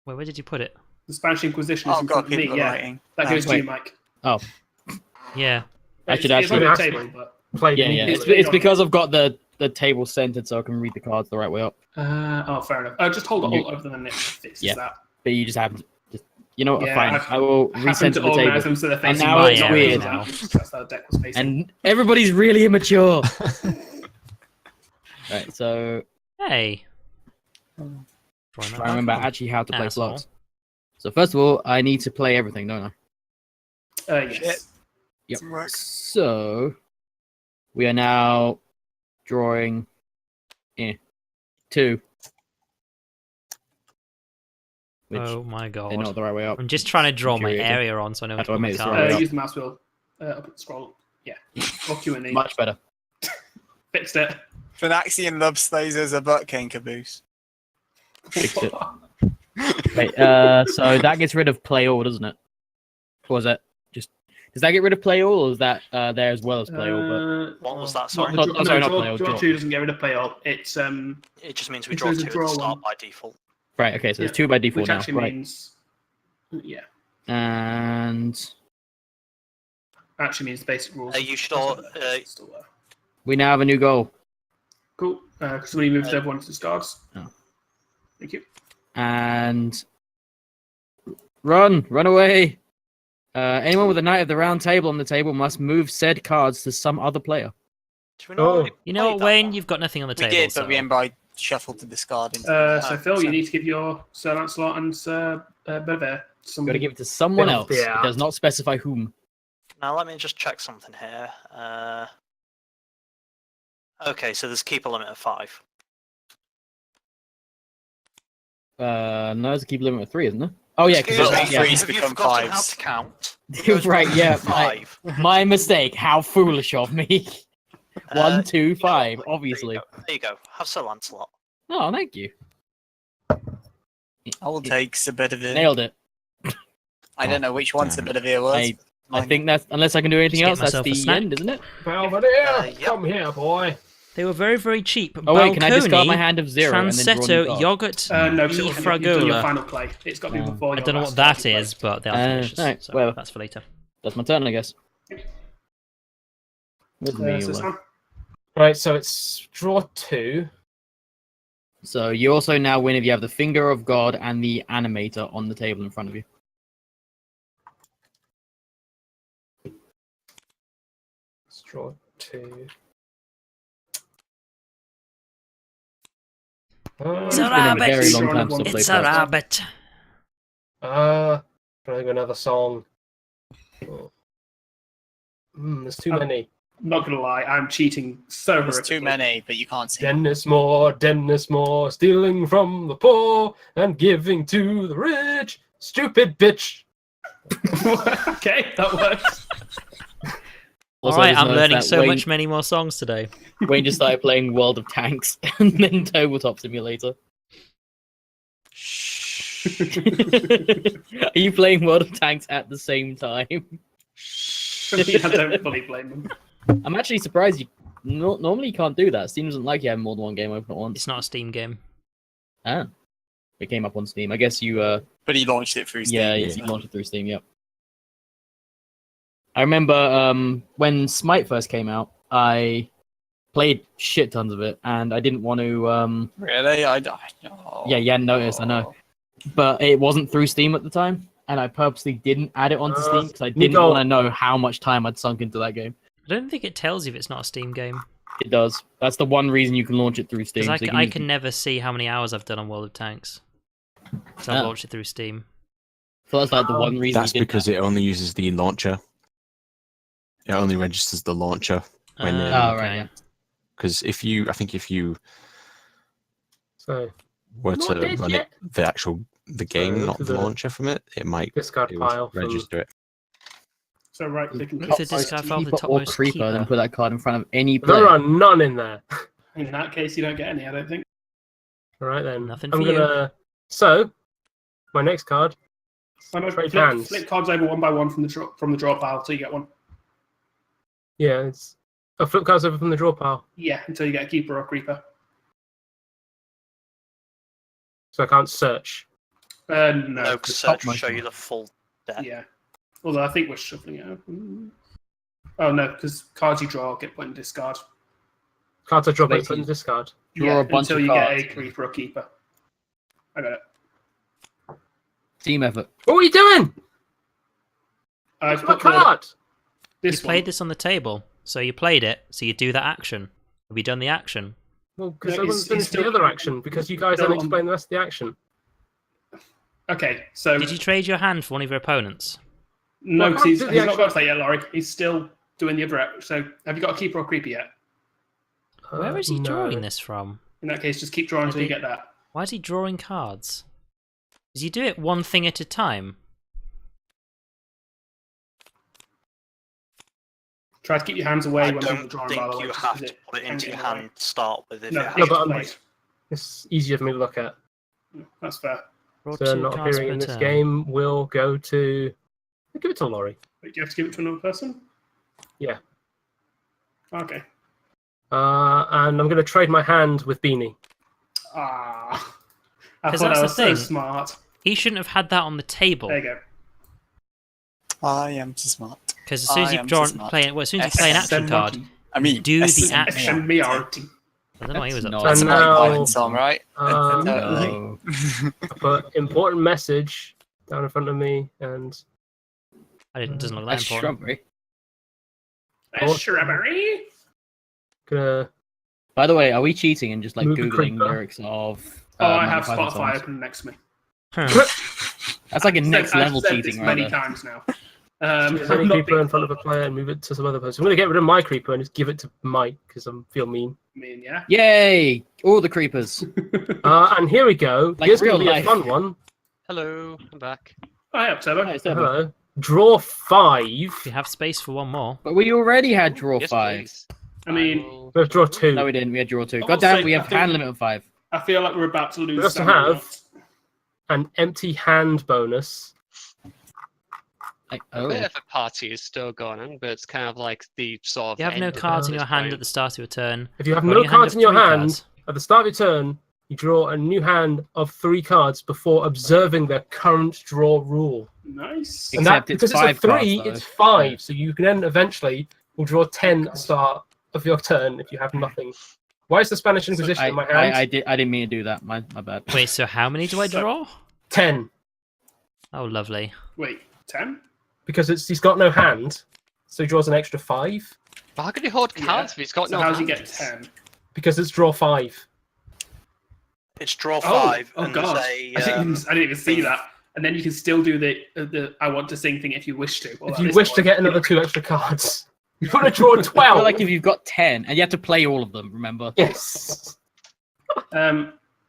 Where did you put it? The Spanish Inquisition is Oh in god, front of me. people are Yeah, writing. that goes to wait. you, Mike. Yeah. I should It's on the actually- table, but Play Yeah. immediately. It's because I've got the table centered, so I can read the cards the right way up. oh, fair enough. Just hold it You- all over them and it fixes Yeah. that. But you just have to. You know what? Yeah, Fine. I've I will Happen recenter to the organise table. them so they're And facing now my it's area weird. now. That's how the deck was facing. And everybody's really immature. Right. So Hey. I remember actually how to play Asshole. Fluxx. So first of all, I need to play everything, don't I? Yes. Yep. Doesn't work. So we are now drawing 2. Which Oh my they're not God. the right way up. I'm just trying to draw my Infuriating. area on so I know How what do I to put my make this cards. right up? Use the mouse wheel. Scroll. Yeah. Or Q and E. Much better. Fixed it. Phynaxian love Slasers a butt king caboose. Fixed it. Wait, so that gets rid of play all, doesn't it? Or is that just does that get rid of play all, or is that there as well as play all? But What was that? Not Sorry. the No, sorry, not draw, play all, draw draw. 2 doesn't get rid of play all. It's It just means we It draw says 2 a at draw the start one. by default. right, okay, so it's Yeah. 2 by default which now, actually right? means And actually means the basic rules. You should all, Still there. we now have a new goal. Cool. Somebody moves everyone to discards. Oh. Thank you. And run away. Anyone with a Knight of the Round Table on the table must move said cards to some other player. Do we not Oh. already You know played what, that Wayne? one? You've got nothing on the We table. did, so... but remember I shuffled to discard. Into So Phil, you need to give your Sir Lancelot and Sir Bedivere to Got somebody. to give it to someone Yeah. else. It does not specify whom. Now let me just check something here. Okay, so there's keep a limit of 5. No, there's a keep limit of 3, isn't there? Oh yeah, Excuse because me, threes have you become forgotten how fives. to count? right, yeah, 5. my mistake. How foolish of me. 1, 2, You know 5, what, obviously. There you go. Have Sir Lancelot. Oh, thank you. I will take a bit of it. Nailed it. I don't know which one's a bit of it was. I think that's unless I can do anything Just else, get that's myself a the snack. end, isn't it? Belvedere, Yep. come here, boy. They were very, very cheap. Oh wait, can I discard my Balcony, hand of 0 and then draw a new Transetto, card? Yogurt. No, because you've done your Fragola. final play. It's got to be Oh. before I your don't know last what that card you is, but they are Uh, delicious. alright, So well. that's for later. That's my turn, I guess. With play. me, So all Sam? Right, so it's draw 2. So you also now win if you have the Finger of God and the Animator on the table in front of you. Let's draw 2. It's It's been a very long time It's since I played Fluxx. rabbit. Trying another song. Oh. There's too many. I'm not gonna lie, I'm cheating so There's too horrifically. many, but you can't see. Dennis Moore, stealing from the poor and giving to the rich. Stupid bitch. Okay, that works. Also, Alright, I just I'm noticed learning that so Wayne, much many more songs today. Wayne just started playing World of Tanks and then Tabletop Simulator. Are you playing World of Tanks at the same time? I don't fully blame them. I'm actually surprised you. Normally you can't do that. Steam doesn't like you having more than one game open at once. It's not a Steam game. Ah, it came up on Steam. I guess you. But he launched it through Steam. Yeah, you launched it through Steam. Yep. I remember when Smite first came out, I played shit tons of it, and I didn't want to. Really? Yeah, you hadn't noticed, I know. But it wasn't through Steam at the time, and I purposely didn't add it onto Steam because I didn't want to know how much time I'd sunk into that game. I don't think it tells you if it's not a Steam game. It does. That's the one reason you can launch it through Steam. Because so you I can never see how many hours I've done on World of Tanks. So I've Ah. launched it through Steam. So that's like the one reason. That's because it only uses the launcher. It only registers the launcher when Oh, okay. right. Yeah. because if you So were Not to dead run yet. the game, not to the the launcher from it, it might discard it pile would from register it. So right click and Move cut. the discard file to the Keeper or topmost creeper, keeper. then put that card in front of any There player. are none in there. In that case, you don't get any, I don't think. All right then. Nothing I'm for you. gonna. So, my next card. Why not Trade flip, hands. flip cards over one by one from the draw pile until you get one. Yeah, it's. Oh, flip cards over from the draw pile, Yeah, until you get a keeper or creeper. so I can't search. No. No, the search topmost show you one. the full deck. Yeah. Although I think we're shuffling it out. Oh no, because cards you draw get put in discard. Cards I draw, Wait, but put in discard. Draw a bunch until of you cards. get a creeper or keeper. I got it. Team effort. What are you doing? I've It's my put the- card. You this played one. this on the table, so you played it, so you do that action. Have you done the action? Well, because No, I it's- wasn't finished it's the still- other action because you guys still didn't on- explain the rest of the action. Okay, so Did you trade your hand for one of your opponents? no, Well, I 'cause can't he's do the not action. got to play yet, Laurie. He's still doing the other act. So have you got a keeper or creeper yet? Where is he No. drawing this from? In that case, just keep drawing until you Maybe- get that. Why is he drawing cards? Does he do it one thing at a time? Try to keep your hands away I when people don't draw, think by the way. you just have 'cause to put it into your hangs in the way. hand to start with. If No, it it has No, has but to I'm, play. it's easier for me to look at. That's fair. Draw So two not cards appearing per in this turn. game will go to. I'll give it to Laurie. Wait, do you have to give it to another person? Yeah. Okay. And I'm going to trade my hand with Beanie. Ah. I 'Cause thought that's I the was so thing. smart. He shouldn't have had that on the table. There you go. I am so smart. Because as soon as I you am draw so smart. as soon as you play an action card, I mean, do the SMRT. action. SMRT. I don't know what he was up That's to. not- That's a And Monty now- Python song, right? No. But important message down in front of me, and It doesn't look A that important. shrubbery. A shrubbery. gonna. By the way, are we cheating and just like Move the googling creeper. lyrics of? Oh, I Monty have Python Spotify songs? open next to me. That's like a next I've level said cheating, this right many there. times now. There's I'm any not creeper being in front of a player and move it to some other person. I'm gonna get rid of my creeper and just give it to Mike because I feel mean. mean, yeah. Yay! All the creepers. And here we go. Like Here's gonna real be life. a fun one. Hello, I'm back. I have Turbo. Nice, Turbo. Hello. Draw 5. If you have space for one more. But we already had draw Yes, 5. please. I mean, will- Let's draw 2. No, we didn't. We had draw 2. I will God damn say it, we have nothing- hand limit of 5. I feel like we're about to lose. We also Samuel have- Knox. An empty hand bonus. Like, A oh. bit of a party is still going on, but it's kind of like the sort of. You have no end of cards in this your hand point. at the start of your turn. If you have When no you cards have in your 3 hand, cards, at the start of your turn, you draw a new hand of 3 cards before observing the current draw rule. Nice. Except And that, it's because it's a 5 cards, 3, though. it's 5. So you can then eventually will draw 10 at the start of your turn if you have nothing. Why is the Spanish Inquisition in my hand? I didn't mean to do that. My bad. Wait, so how many do I draw? 10. Oh, lovely. Wait, 10? Because he's got no hand, so he draws an extra 5. But how can he hold Yeah. cards if he's got So no how does he hands? get 10? Because it's draw 5. It's draw 5, Oh and god. there's I a. didn't even see that. And then you can still do the I want to sing thing if you wish to. Well, If at you this wish to point, get another 2 extra cards. You want to draw I 12? feel like if you've got 10, and you have to play all of them, remember? Yes.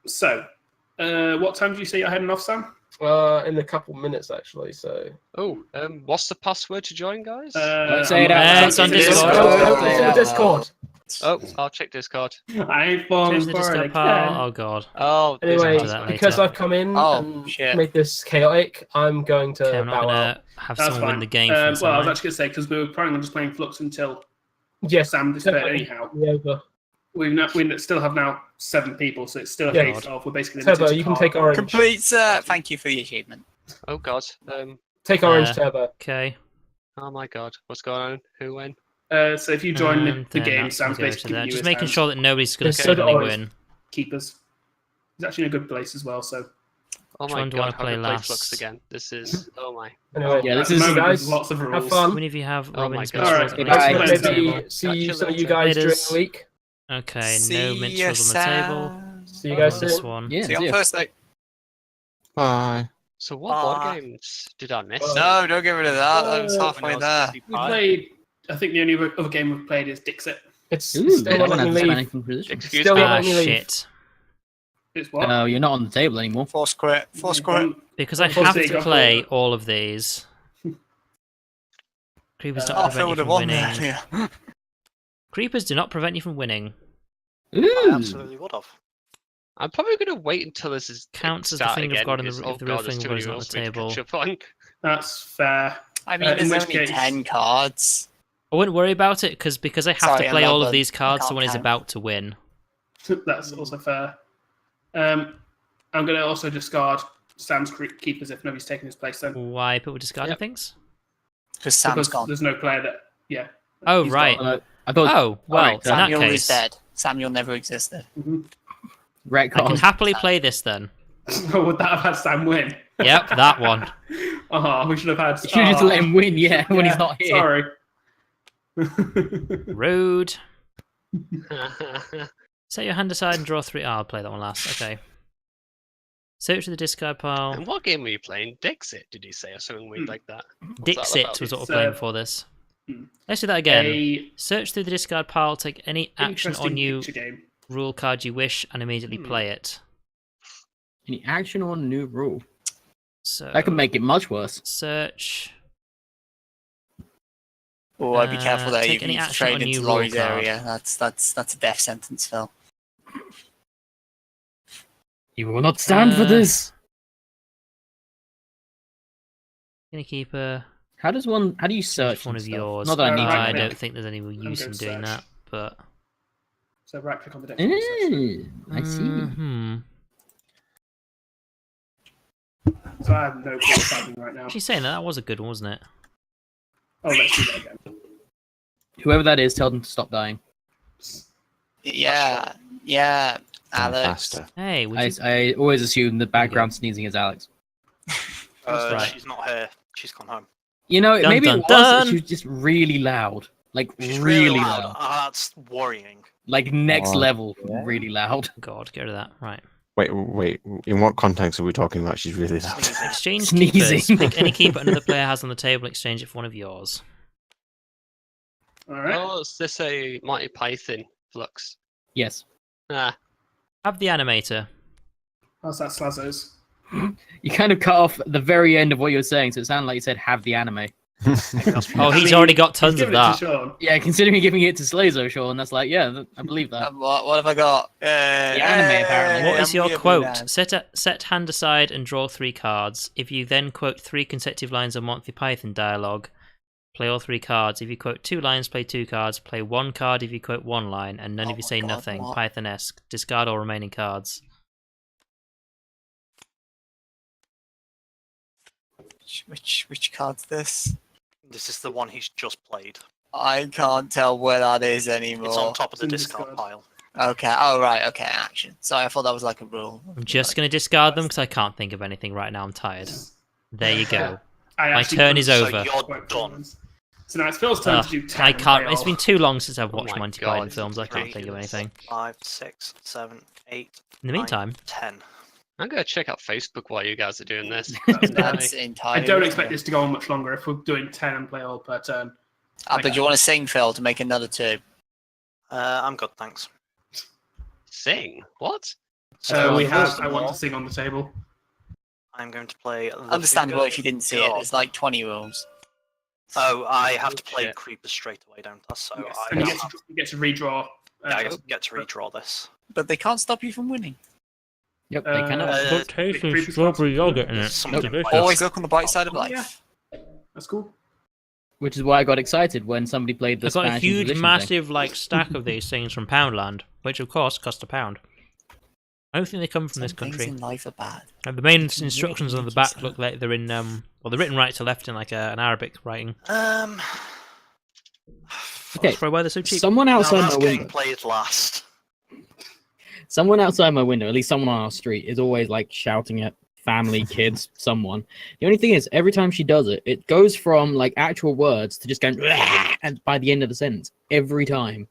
So, what time do you say you're heading off, Sam? In a couple minutes, actually. So. Oh, what's the password to join, guys? Don't say it out loud. I'm It's on checking Discord. It's in the Discord. Oh, I'll check Discord. I ain't falling Change the for it Discord again. pal. Oh god. Oh, Anyway, to that because later. I've come in Oh, and shit. made this chaotic, I'm going to Okay, I'm not bow out. gonna have That's someone fine. win the game. For us, Well, I am was I? actually going to say, because we were planning on just playing Fluxx until Yes, Sam disappeared definitely. anyhow. Over. We still have now 7 people, so it's still a Yeah. case of we're basically limited Turbo, to you can card. take orange. Complete, thank you for the achievement. oh god. Take orange, Uh, Turbo. Okay. Oh my god. What's going on? Who win? So if you join the Then game, that's gonna Sam's go to basically giving that. you Just his making hands. sure that nobody's gonna It's so suddenly orange. win. Keepers. He's actually in a good place as well, so... Oh Which my one do you god, wanna how play to play last? Fluxx again. This is oh my. Anyway, Yeah, At this the is- moment, guys, there's lots of have rules. fun. When have you have Oh my Robin's God. best Alright, rules on the Bye. table? let's Maybe see some of you guys during Laters. the week. Okay, See no ya, minstrels on the table. See you guys On this soon. one. Yeah, See you on yeah. Thursday. Bye. So what board Ah. games did I miss? No, don't get rid of that. I was Oh, halfway When I was there. busy We pie. played... I think the only other game we've played is Dixit. It's Ooh, still that not one letting has me Spanish leave. Inquisition. Excuse Still me. not Ah, letting me leave. shit. It's what? No, you're not on the table anymore. Force quit. Force quit. Because I Force have League, to I've play got- all of these. Creepers don't Oh, prevent Phil you would have from won winning. there. Yeah. Creepers do not prevent you from winning. I Ooh. absolutely would have. I'm probably gonna wait until this is Counts as the start finger of again, God and because, the, oh if the real god, there's finger too of God many is not on the rules for me to table. catch up on. That's fair. I mean, In there's which only case- 10 cards. I wouldn't worry about it because I have Sorry, to play all of 11. these cards. I Someone is can't about to win. That's also fair. I'm going to also discard Sam's keepers if nobody's taking his place then. Why people discarding Yep. things? Because Sam's Because gone. there's no player that... Yeah. Oh He's right. gone. I thought Oh well, Alright, in that Samuel is case, dead. Samuel never existed. Mhm. I can retcon. happily play this then. Oh, would that have had Sam win? Yep, that one. Oh, we should have had... You should just let him win, yeah, when he's Yeah, not here. Sorry. Rude. Set your hand aside and draw 3. I'll play that one last. Okay. Search the discard pile. And what game were you playing? Dixit, did you say, or something weird like that? What's that Dixit about? was what we're It's, playing for this. hmm. Let's do that again. A Search through the discard pile, take any action interesting on you, picture game. rule card you wish, and immediately play it. Any action or new rule? So That could make it much worse. search. Oh, I'd be careful there. take You any need to action on trade into new rule Laurie's card. area. That's a death sentence, Phil. You will not stand for Uh, this. Gonna keep a How do you search one and of stuff? yours. Not that I need right I to. don't think there's any use in gonna doing search. that, but So right click on the desktop. I see. Mhm. So I have no clue what's happening right now. She's saying that was a good one, wasn't it? Oh, let's do that again. Whoever that is, tell them to stop dying. Yeah, Alex. Faster. Hey, would I, you... I always assume the background sneezing is Alex. right. She's not here. She's gone home. You know, Dun, maybe dun, it was. dun. She was just really loud, like She's really loud. loud, That's worrying. like next Oh, level, yeah. really loud. God, get rid of that. Right. Wait. In what context are we talking about? She's really loud. Sneezing. Exchange Sneezing. keepers. Pick any keeper another player has on the table. Exchange it for one of yours. All right. Oh, is this a Monty Python Fluxx? Yes. Ah, Have the animator. How's that, Slazos? You kind of cut off the very end of what you were saying, so it sounded like you said "have the anime." Oh, he's already got tons of Give it to that. Sean. Yeah, considering giving it to Slazo, Sean, that's like, yeah, I believe that. What have I got? The anime, apparently. What is I'm your really quote? bad. Set hand aside and draw 3 cards. If you then quote 3 consecutive lines of Monty Python dialogue, play all 3 cards. If you quote 2 lines, play 2 cards. Play 1 card if you quote 1 line, and none Oh if you my say God, nothing. what? Python-esque. Discard all remaining cards. Which card's this? This is the one he's just played. I can't tell where that is anymore. It's on top of the in discard discard. pile. Okay. Oh right. Okay. Action. Sorry, I thought that was like a rule. I'm just going to discard them because I can't think of anything right now. I'm tired. There you go. I My actually turn put is So over. you're quite done. ones. So now it's Phil's turn to do 10. I can't. and It's play been too long since I've Oh watched my Monty God. Python films. I can't Three, think of anything. 5, 6, 7, 8. In the meantime, 10. I'm gonna check out Facebook while you guys are doing this. all. That's I entirely. don't expect this to go on much longer if we're doing 10 and play all per turn. Do you want to sing, Phil, to make another 2? I'm good, thanks. Sing? What? So we have first I of want all, to sing on the table. I'm going to play. The Understandable Finger if you didn't see it. God. There's like 20 rules. Oh, I have to play Shit. creepers straight away, don't I? So Yes. I, And you have, get to redraw. yeah, I get to redraw this. But they can't stop you from winning. Yep, they cannot. Uh, tasting Creepers strawberry ones. yogurt in it. Someone can Delicious. play Always look on the bright side of Oh, life. yeah. That's cool. Which is why I got excited when somebody played the I've got a Spanish huge, Inquisition massive stack of these things from Poundland, which of course cost £1. I don't think they come from this Some things country. in life are bad. The main It's instructions really on the back sad. look like they're in well, they're written right to left in like an Arabic writing. Okay, That's probably why they're so thing. cheap. Someone Now outside that's my getting window. played last. Someone outside my window, at least someone on our street, is always like shouting at family, kids, someone. The only thing is, every time she does it, it goes from like actual words to just going, and by the end of the sentence, every time.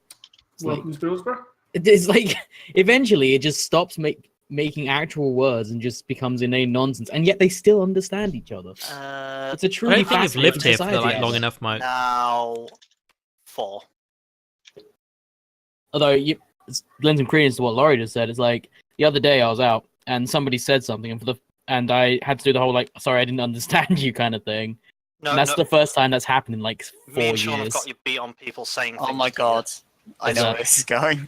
It's like, Welcome to Middlesbrough. it's like eventually it just stops making actual words and just becomes inane nonsense, and yet they still understand each other. It's a I truly don't think you've fascinating lived here for society out long there. enough, Mike. Now 4. Although it lends some credence to what Laurie just said. It's like the other day I was out and somebody said something, and I had to do the whole like, sorry, I didn't understand you kind of thing. No, And that's no, the first time that's happened in like 4 me and Sean have years. got you beat on people saying. Oh things my to you. god. I know Yeah. where this is going.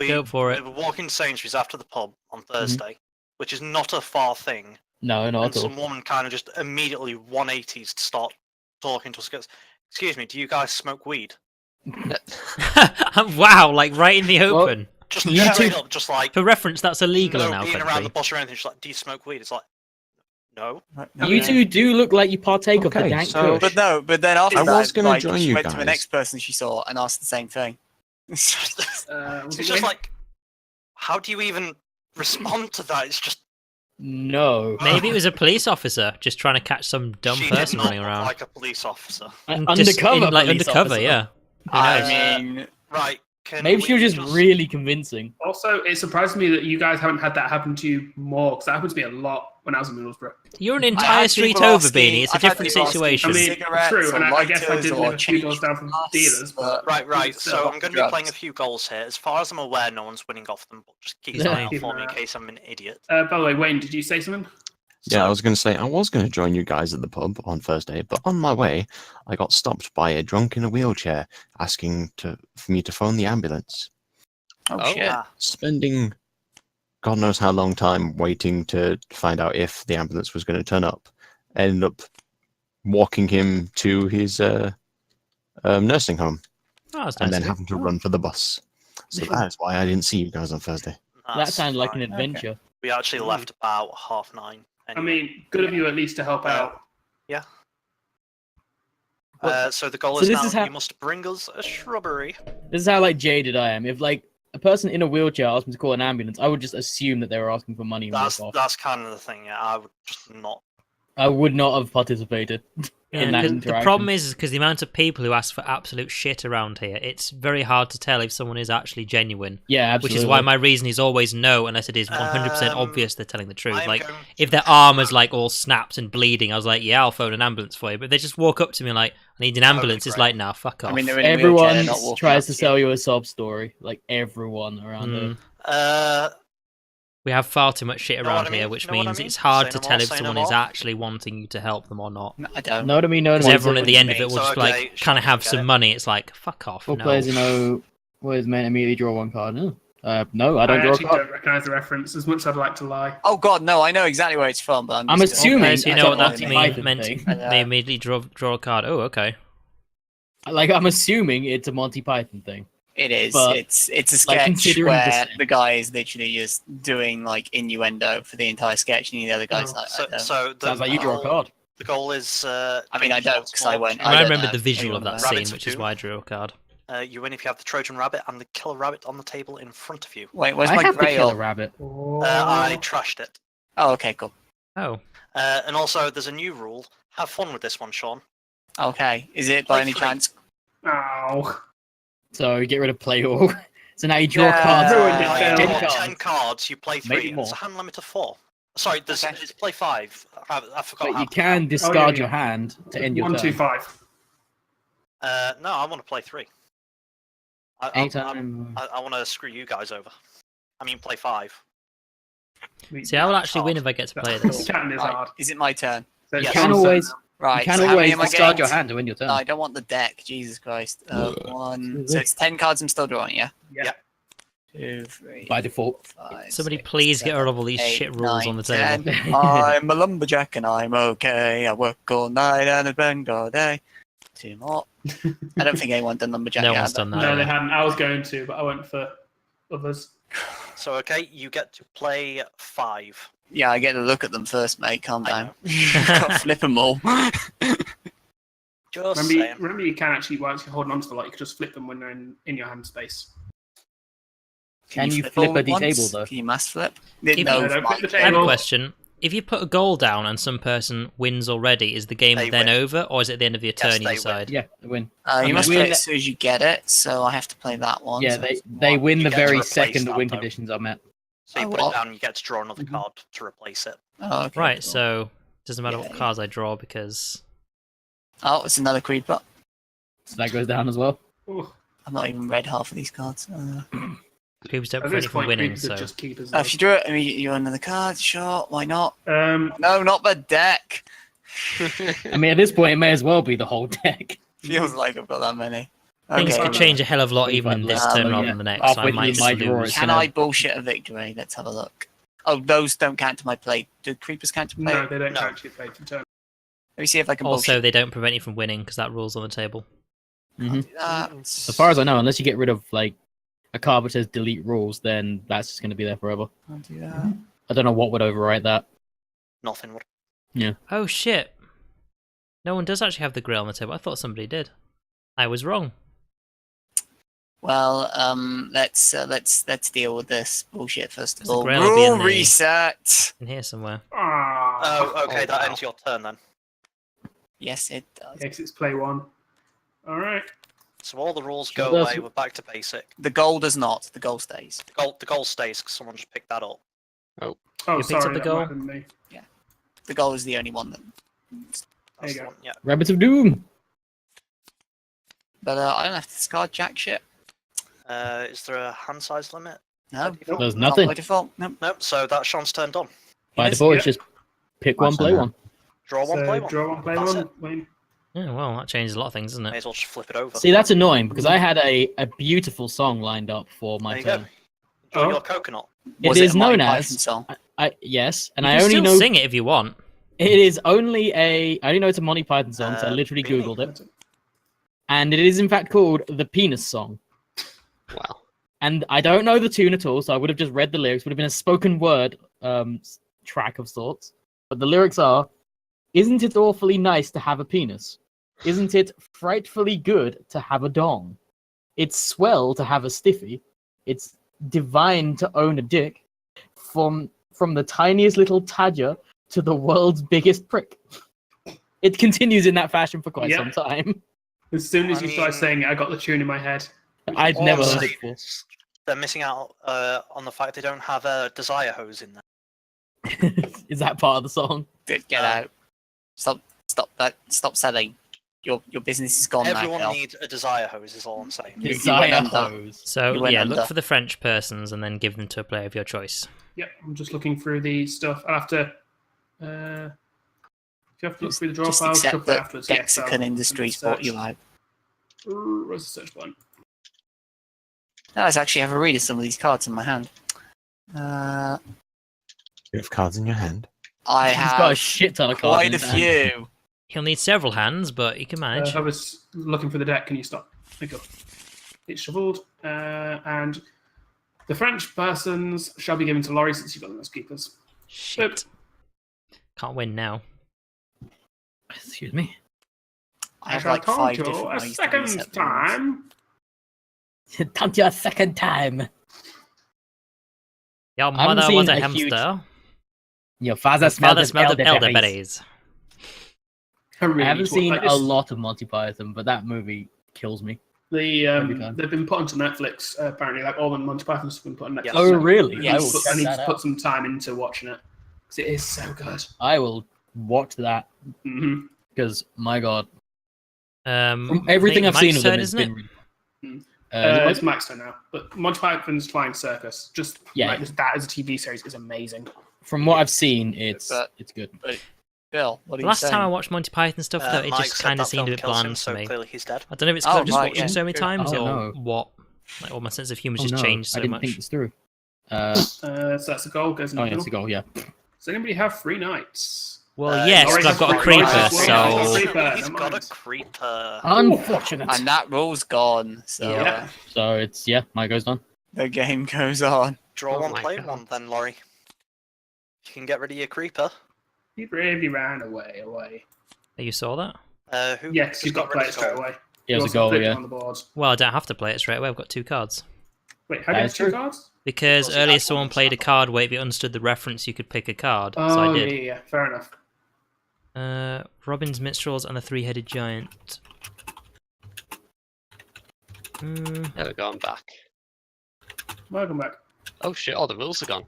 Go for it. We were walking Sainsbury's after the pub on Mm-hmm. Thursday, which is not a far thing. No, not And at all. some woman kind of just immediately 180s to start talking to us. Goes, "Excuse me, do you guys smoke weed?" Wow, like right in the Well, open. Just You straight two- up, just like For reference, that's illegal no in our being around country. the bush or anything. Just like, "Do you smoke weed?" It's like, no. You two do look like you partake of the Okay, dank so- kush. But then after I that, was gonna like, join she you went to the guys. next person she saw and asked the same thing. It's Was it just Wayne? like, how do you even respond to that? It's just No. Maybe it was a police officer just trying to catch some dumb she person did not running look around. like a police officer. And just Undercover, in, like police undercover, officer. yeah. Who knows? I mean, Right? Can Maybe she we was just really convincing. Also, it surprised me that you guys haven't had that happen to you more, because that happened to me a lot when I was in Middlesbrough. You're an I entire had street people over, asking- Beanie. It's a I've had different people asking situation. I mean, cigarettes true, or and I guess I lighters did or live a few change doors down from glass, dealers, but Right. still, So I'm going to be playing a drugs. few goals here. As far as I'm aware, no one's winning off them, but just keep an Yeah. eye out Keep for an me eye in out. case I'm an idiot. By the way, Wayne, did you say something? Yeah, So- I was going to say I was going to join you guys at the pub on Thursday, but on my way, I got stopped by a drunk in a wheelchair asking for me to phone the ambulance. oh, Oh, shit. Ah, Spending God knows how long time waiting to find out if the ambulance was going to turn up. Ended up walking him to his nursing home Oh, that's and nice then of you. having to run for the bus. So that is why I didn't see you guys on Thursday. That that's sounded like an fine. adventure. We actually left about 9:30. I Anyway. mean, good of you at least to help out. So the goal So is this now is how- you must bring us a shrubbery. This is how like jaded I am. If like a person in a wheelchair asked me to call an ambulance, I would just assume that they were asking for money and walk off. That's kind of the thing. Yeah, I would just not. I would not have participated Yeah, in that 'cause interaction. the problem is because the amount of people who ask for absolute shit around here, it's very hard to tell if someone is actually genuine. Yeah, absolutely. Which is why my reason is always no, unless it is 100% Um, obvious they're telling the truth. I'm Like, going if to- their arm is like all snapped and bleeding, I was like, yeah, I'll phone an ambulance for you. But they just walk up to me like, I need an ambulance. It's great. like, nah, fuck off. I mean, they're in a wheelchair, everyone they're not walking tries up to you. sell you a sob story. Like everyone around here. Mm. We have far too much shit Know around what I mean? here, which Know what I means mean? it's hard Say to no tell more, if say no someone is more. actually wanting you to help them or not. No, I don't. No to me, no to Because me. everyone at the end of mean. it will So, just okay, like Sean kind of have doesn't get some it. money. It's like, fuck off. All No. players who know what is meant immediately draw one card. No, no, I don't I draw a actually card. don't recognise the reference as much as I'd like to lie. Oh god, no! I know exactly where it's from, but I'm just assuming Okay, so you I know don't what know that the mean, Python meant? thing. They immediately draw a card. Oh, okay. Like I'm assuming it's a Monty Python thing. It is. But, It's a like, sketch considering where the- the guy is literally just doing like innuendo for the entire sketch, and the other guy's like, I don't. So the Sounds like you draw a goal- card. The goal is. I mean, I don't, 'cause I won't. I don't remember know the visual of anyone that there. scene, Rabbits which are is two. why I drew a card. You win if you have the Trojan rabbit and the killer rabbit on the table in front of you. Wait, where's I my have to kill a grail? rabbit. I trashed it. Oh, okay, cool. Oh, And also, there's a new rule. Have fun with this one, Sean. Okay, is it by Play any three. chance? Ow. So you get rid of play all. So now you draw Yeah. cards. Ruined it, You Phil. draw 10 cards. 10 cards, you play Maybe 3. more. It's a hand limit of 4. Sorry, there's Okay. it's play 5. I forgot But how you can discard Oh, yeah. your hand to end your 1, 2, turn. 5. No, I want to play 3. Anytime. I want to screw you guys over. I mean, play 5. See, I will actually win if I get to play this. Chatting is Right. hard. Is it my turn? So You it's can your always- turn Right. You can so how many always am I discard getting? your hand to win your turn. No, I don't want the deck. Jesus Christ. One. Excuse So me. it's 10 cards I'm still drawing, yeah? Yeah. 2, 3, By default. 5, Somebody 6, please get 7, rid of all these 8, shit rules 9, on the table. 10. I'm a lumberjack and I'm okay. I work all night and I bang all day. 2 more. I don't think anyone done lumberjack No yet, one's have they? done that. No, they yet. hadn't. I was going to, but I went for others. So, okay, you get to play 5. Yeah, I get to look at them first, mate. Calm I down. Can't flip them all. Just Remember, saying. remember, you can actually, while you're holding onto the lot, you can just flip them when they're in your hand space. Can you flip all a at once? D-table, though? Can you mass flip? If No, you- don't flip the I have a table. question. If you put a goal down and some person wins already, is the game They then win. over, or is it the end of your turn Yes, you they win. decide? Yeah, they win. you must win play it the- as soon as you get it, so I have to play that one. Yeah, so they it's they one. win You the get to very replace second the that, win though. conditions are met. So you Oh, put what? it down, you get to draw another Mhm. card to replace it. Oh, okay, Right, cool. so it doesn't matter Yeah. what cards I draw because Oh, it's another creeper. So that goes down as well. Ooh. I've not even read half of these cards. creepers don't At prevent this you from point, winning. creepers are So just keepers. If you draw it, I mean, you another card, sure, why not? Um, No, not the deck. I mean, at this point, it may as well be the whole deck. Feels like I've got that many. things Okay, could change a hell of a lot even in 25 this left. turn Oh, rather yeah. than the next. So I Halfway might through just my drawer, lose. it's Can gonna- I bullshit a victory? Let's have a look. Oh, those don't count to my play. Do creepers count to play? no, they don't No. actually play for turn. Let me see if I can Also, bullshit they don't prevent you from winning because that rule's on the table. Mhm. that. As far as I know, unless you get rid of like a card which says delete rules, then that's just going to be there forever. I'll do that. I don't know what would overwrite that. Nothing would. Oh shit! No one does actually have the grill on the table. I thought somebody did. I was wrong. Well, let's deal with this bullshit first of Because the all. Grail will be in Rule the- reset. In here somewhere. Ah. Oh, okay, that wow. ends your turn then. Yes, it does. Exits play 1. All right. So all the rules Sure go does. away. We're back to basic. The goal does not. The goal stays. The goal stays because someone just picked that up. Oh, You picked up sorry, the that goal? might have been me. The goal is the only one that. That's There you the go. one. Yeah. Rabbits of Doom. But I don't have to discard jack shit. Is there a hand size limit? No, Default? There's not nothing. by default. Nope. Nope. So that's Sean's turn done. By Yes, default, it's yeah. just pick one, play one. Draw one, So, play one. Draw one, play That's one. it. Wayne. Yeah, well, that changes a lot of things, doesn't May it? as well just flip it over. See, that's annoying because I had a beautiful song lined up for there my you go. turn. Enjoy Oh. your coconut. It Was is a Monty known Python as song? yes, and You I can only still know sing it if you want. it is only I only know it's a Monty Python song, so I literally Beanie. googled it, and it is in fact called the Penis Song. Wow. And I don't know the tune at all, so I would have just read the lyrics. Would have been a spoken word track of sorts. But the lyrics are, "Isn't it awfully nice to have a penis? Isn't it frightfully good to have a dong? It's swell to have a stiffy. It's divine to own a dick. From the tiniest little tadger to the world's biggest prick." It continues in that fashion for quite some time. As soon as I you started mean- saying it, I got the tune in my head. I'd All never I'm heard saying it before. is they're missing out on the fact they don't have a desire hose in there. Is that part of the song? Get out. Stop that. Stop selling. Your business is gone Everyone now. needs a desire hose, is all I'm saying. You Desire went under. hose. So You went yeah, under. look for the French persons and then give them to a player of your choice. Yep, I'm just looking through the stuff. I'll have to. If you have to look through the draw Just files, accept shuffle it that afterwards. Yeah, so Mexican Industries bought you out. Where's the search button? No, let's actually have a read of some of these cards in my hand. You have cards in your hand. I He's got a have shit ton of cards. quite in a his hand. few. He'll need several hands, but he can manage. I was looking for the deck. Can you stop? There you go. It's shuffled. And the French persons shall be given to Laurie since you've got them as keepers. Shit. Can't win now. Excuse me. I have shall like told 5 you different a ways to second reset the rules. time. Don't you a second time. Your I haven't mother was seen a a huge- hamster. Your father Your smelled father of smelled of elderberries. elderberries. I really I haven't need to watch seen that. a lot of Monty Python, but that movie kills me. every time. They've been put onto Netflix apparently. Like all the Monty Python's been put on Netflix. Yes. Oh, really? Yeah, I I will need, to, check I need that to out. put some time into watching it because it is so good. I will watch that Hmm because, my god, From everything I I've think seen of them, Mike's it's turn, been really Hmm. good. It's Max turn now, but Monty Python's Flying Circus, just Yeah. like that as a TV series is amazing. From what I've seen, it's good. Bill, what are The you last saying? time I watched Monty Python stuff, though, it Mike just said kind of that seemed a film bit kills him, bland so to me. clearly he's dead. I don't know if it's because Oh, I've just right, watched it yeah. so many times Oh, or no. what. Like, or my sense of humour's Oh, just no, changed so I didn't much. think this through. So that's the goal. Goes in Oh, the yeah, it's middle. a goal, yeah. Does anybody have 3 knights? Well, yes, Laurie but I've got a has creeper, got so... creeper. He's never got a mind. creeper. Unfortunate. And that rule's gone, so Yeah. So it's, my go's done. the game goes on. Draw Oh one, my play God. one, then, Laurie. You can get rid of your creeper. He bravely ran away. You saw that? Who? Yeah, 'cause who's you've got to rid play of it straight gold? away. Yeah, You it's a also goal, flipped it yeah. on the board. Well, I don't have to play it straight away. I've got 2 cards. Wait, how do you have That's 2 true. cards? Because Because you earlier had someone one played a stand up. card where if you understood the reference, you could pick a card. Oh, So I did. yeah, fair enough. Robin's Minstrels and the 3-Headed Giant. There we go, I'm back. Welcome back. Oh shit, all the rules are gone.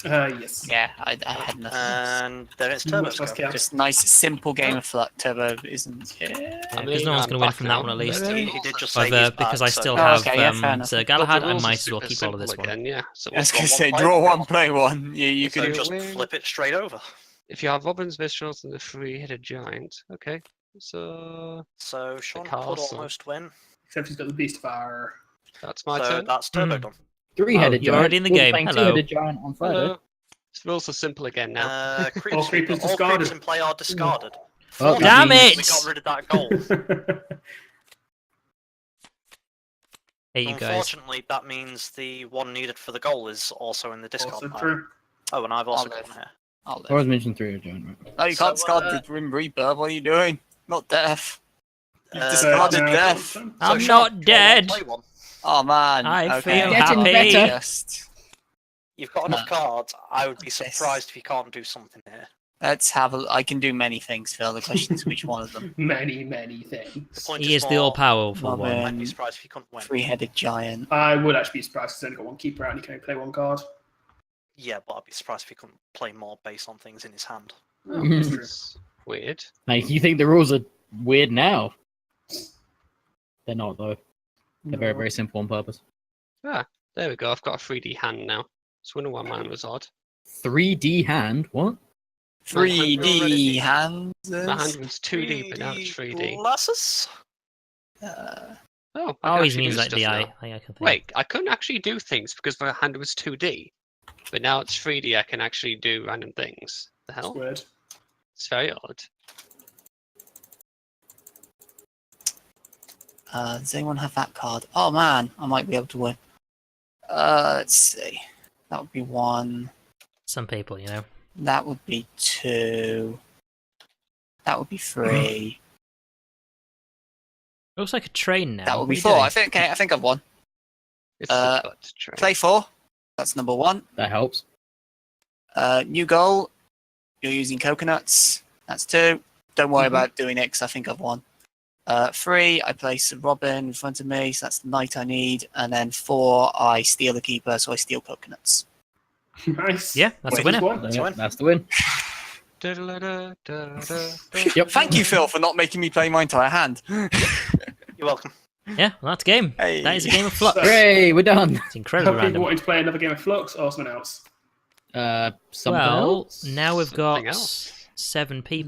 Yes. Yeah, I had nothing else. And then it's Much Turbo's less go. chaos. Just nice, simple game of Fluxx. Turbo isn't. Yeah. Because no one's I'm going to win back from now. that one at least. He did just say he's However, back, because I so- still Oh, have okay, yeah, fair enough. Sir Well, Galahad, the I rules might are as well super keep all of this simple one. again, yeah. So I was Draw gonna one, say, play draw one. one, play one. You So can just win. flip it straight over. if you have Robin's Minstrels and the 3-Headed Giant, okay. So So Sean could castle. almost win. Except he's got the Beast Fire. that's my So turn. that's Turbo Hmm. done. 3-headed you're giant. already in the We'll be game. playing Hello. 2-headed giant on Friday. Hello. The rules are simple again now. Uh, creeps, creepers all discarded. creeps in play are discarded. Well, Fortunately, Damn We it! got rid of that goal. Hey, you guys. Unfortunately, that means the one needed for the goal is also in the discard Also pile. true. Oh, and I've also I'll got live. one here. I'll I live. was mentioned 3-headed giant, right? No, you can't So, discard the Grim Reaper. What are you doing? Not death. You've Uh, discarded now- death. I'm Sean, not draw one, dead. play one. Oh man. I okay. feel Getting happy. better. Just You've got enough cards. I would be Yes. surprised if you can't do something here. let's have a. I can do many things, Phil. The question is which one of them. Many The things. point He is the more, all-powerful Love one. it. I'd be surprised if you couldn't win. 3-headed giant. I would actually be surprised because he's only got 1 keeper out and he can only play 1 card. Yeah, but I'd be surprised if he couldn't play more based on things in his hand. Oh, that's true. It's weird. Like, you think the rules are weird now? They're not, though. They're very, very simple on purpose. Ah, there we go. I've got a 3D hand now. So wonder why mine was odd. 3D hand? What? 3D hands. My hand was 2D, but now it's 3D. Glasses? Oh, I Oh, can he actually means do like the stuff eye. now. I can think. Wait, I couldn't actually do things because my hand was 2D. But now it's 3D, I can actually do random things. The That's hell? weird. It's very odd. Does anyone have that card? Oh man, I might be able to win. Let's see. That would be 1. Some people, you know. That would be 2. That would be 3. It looks like a train now. That would What be are you 4. doing? I think I've won. It's Uh, a butt train. Play 4. That's number 1. That helps. New goal. You're using coconuts. That's 2. Don't worry Mhm. about doing it 'cause I think I've won. 3, I place a Robin in front of me, so that's the knight I need. And then 4, I steal the keeper, so I steal coconuts. Nice. Yeah, that's a Wait, winner. who's won? Yeah, win. that's the win. Da-da-da-da-da-da. Yep. Thank you, Phil, for not making me play my entire hand. You're welcome. Yeah, well, that's a game. Hey. That is a game of Fluxx. So- Hooray, we're done. It's incredibly Have people random. wanting to play another game of Fluxx or something else? Something Well, else? now we've got Something else. 7 people.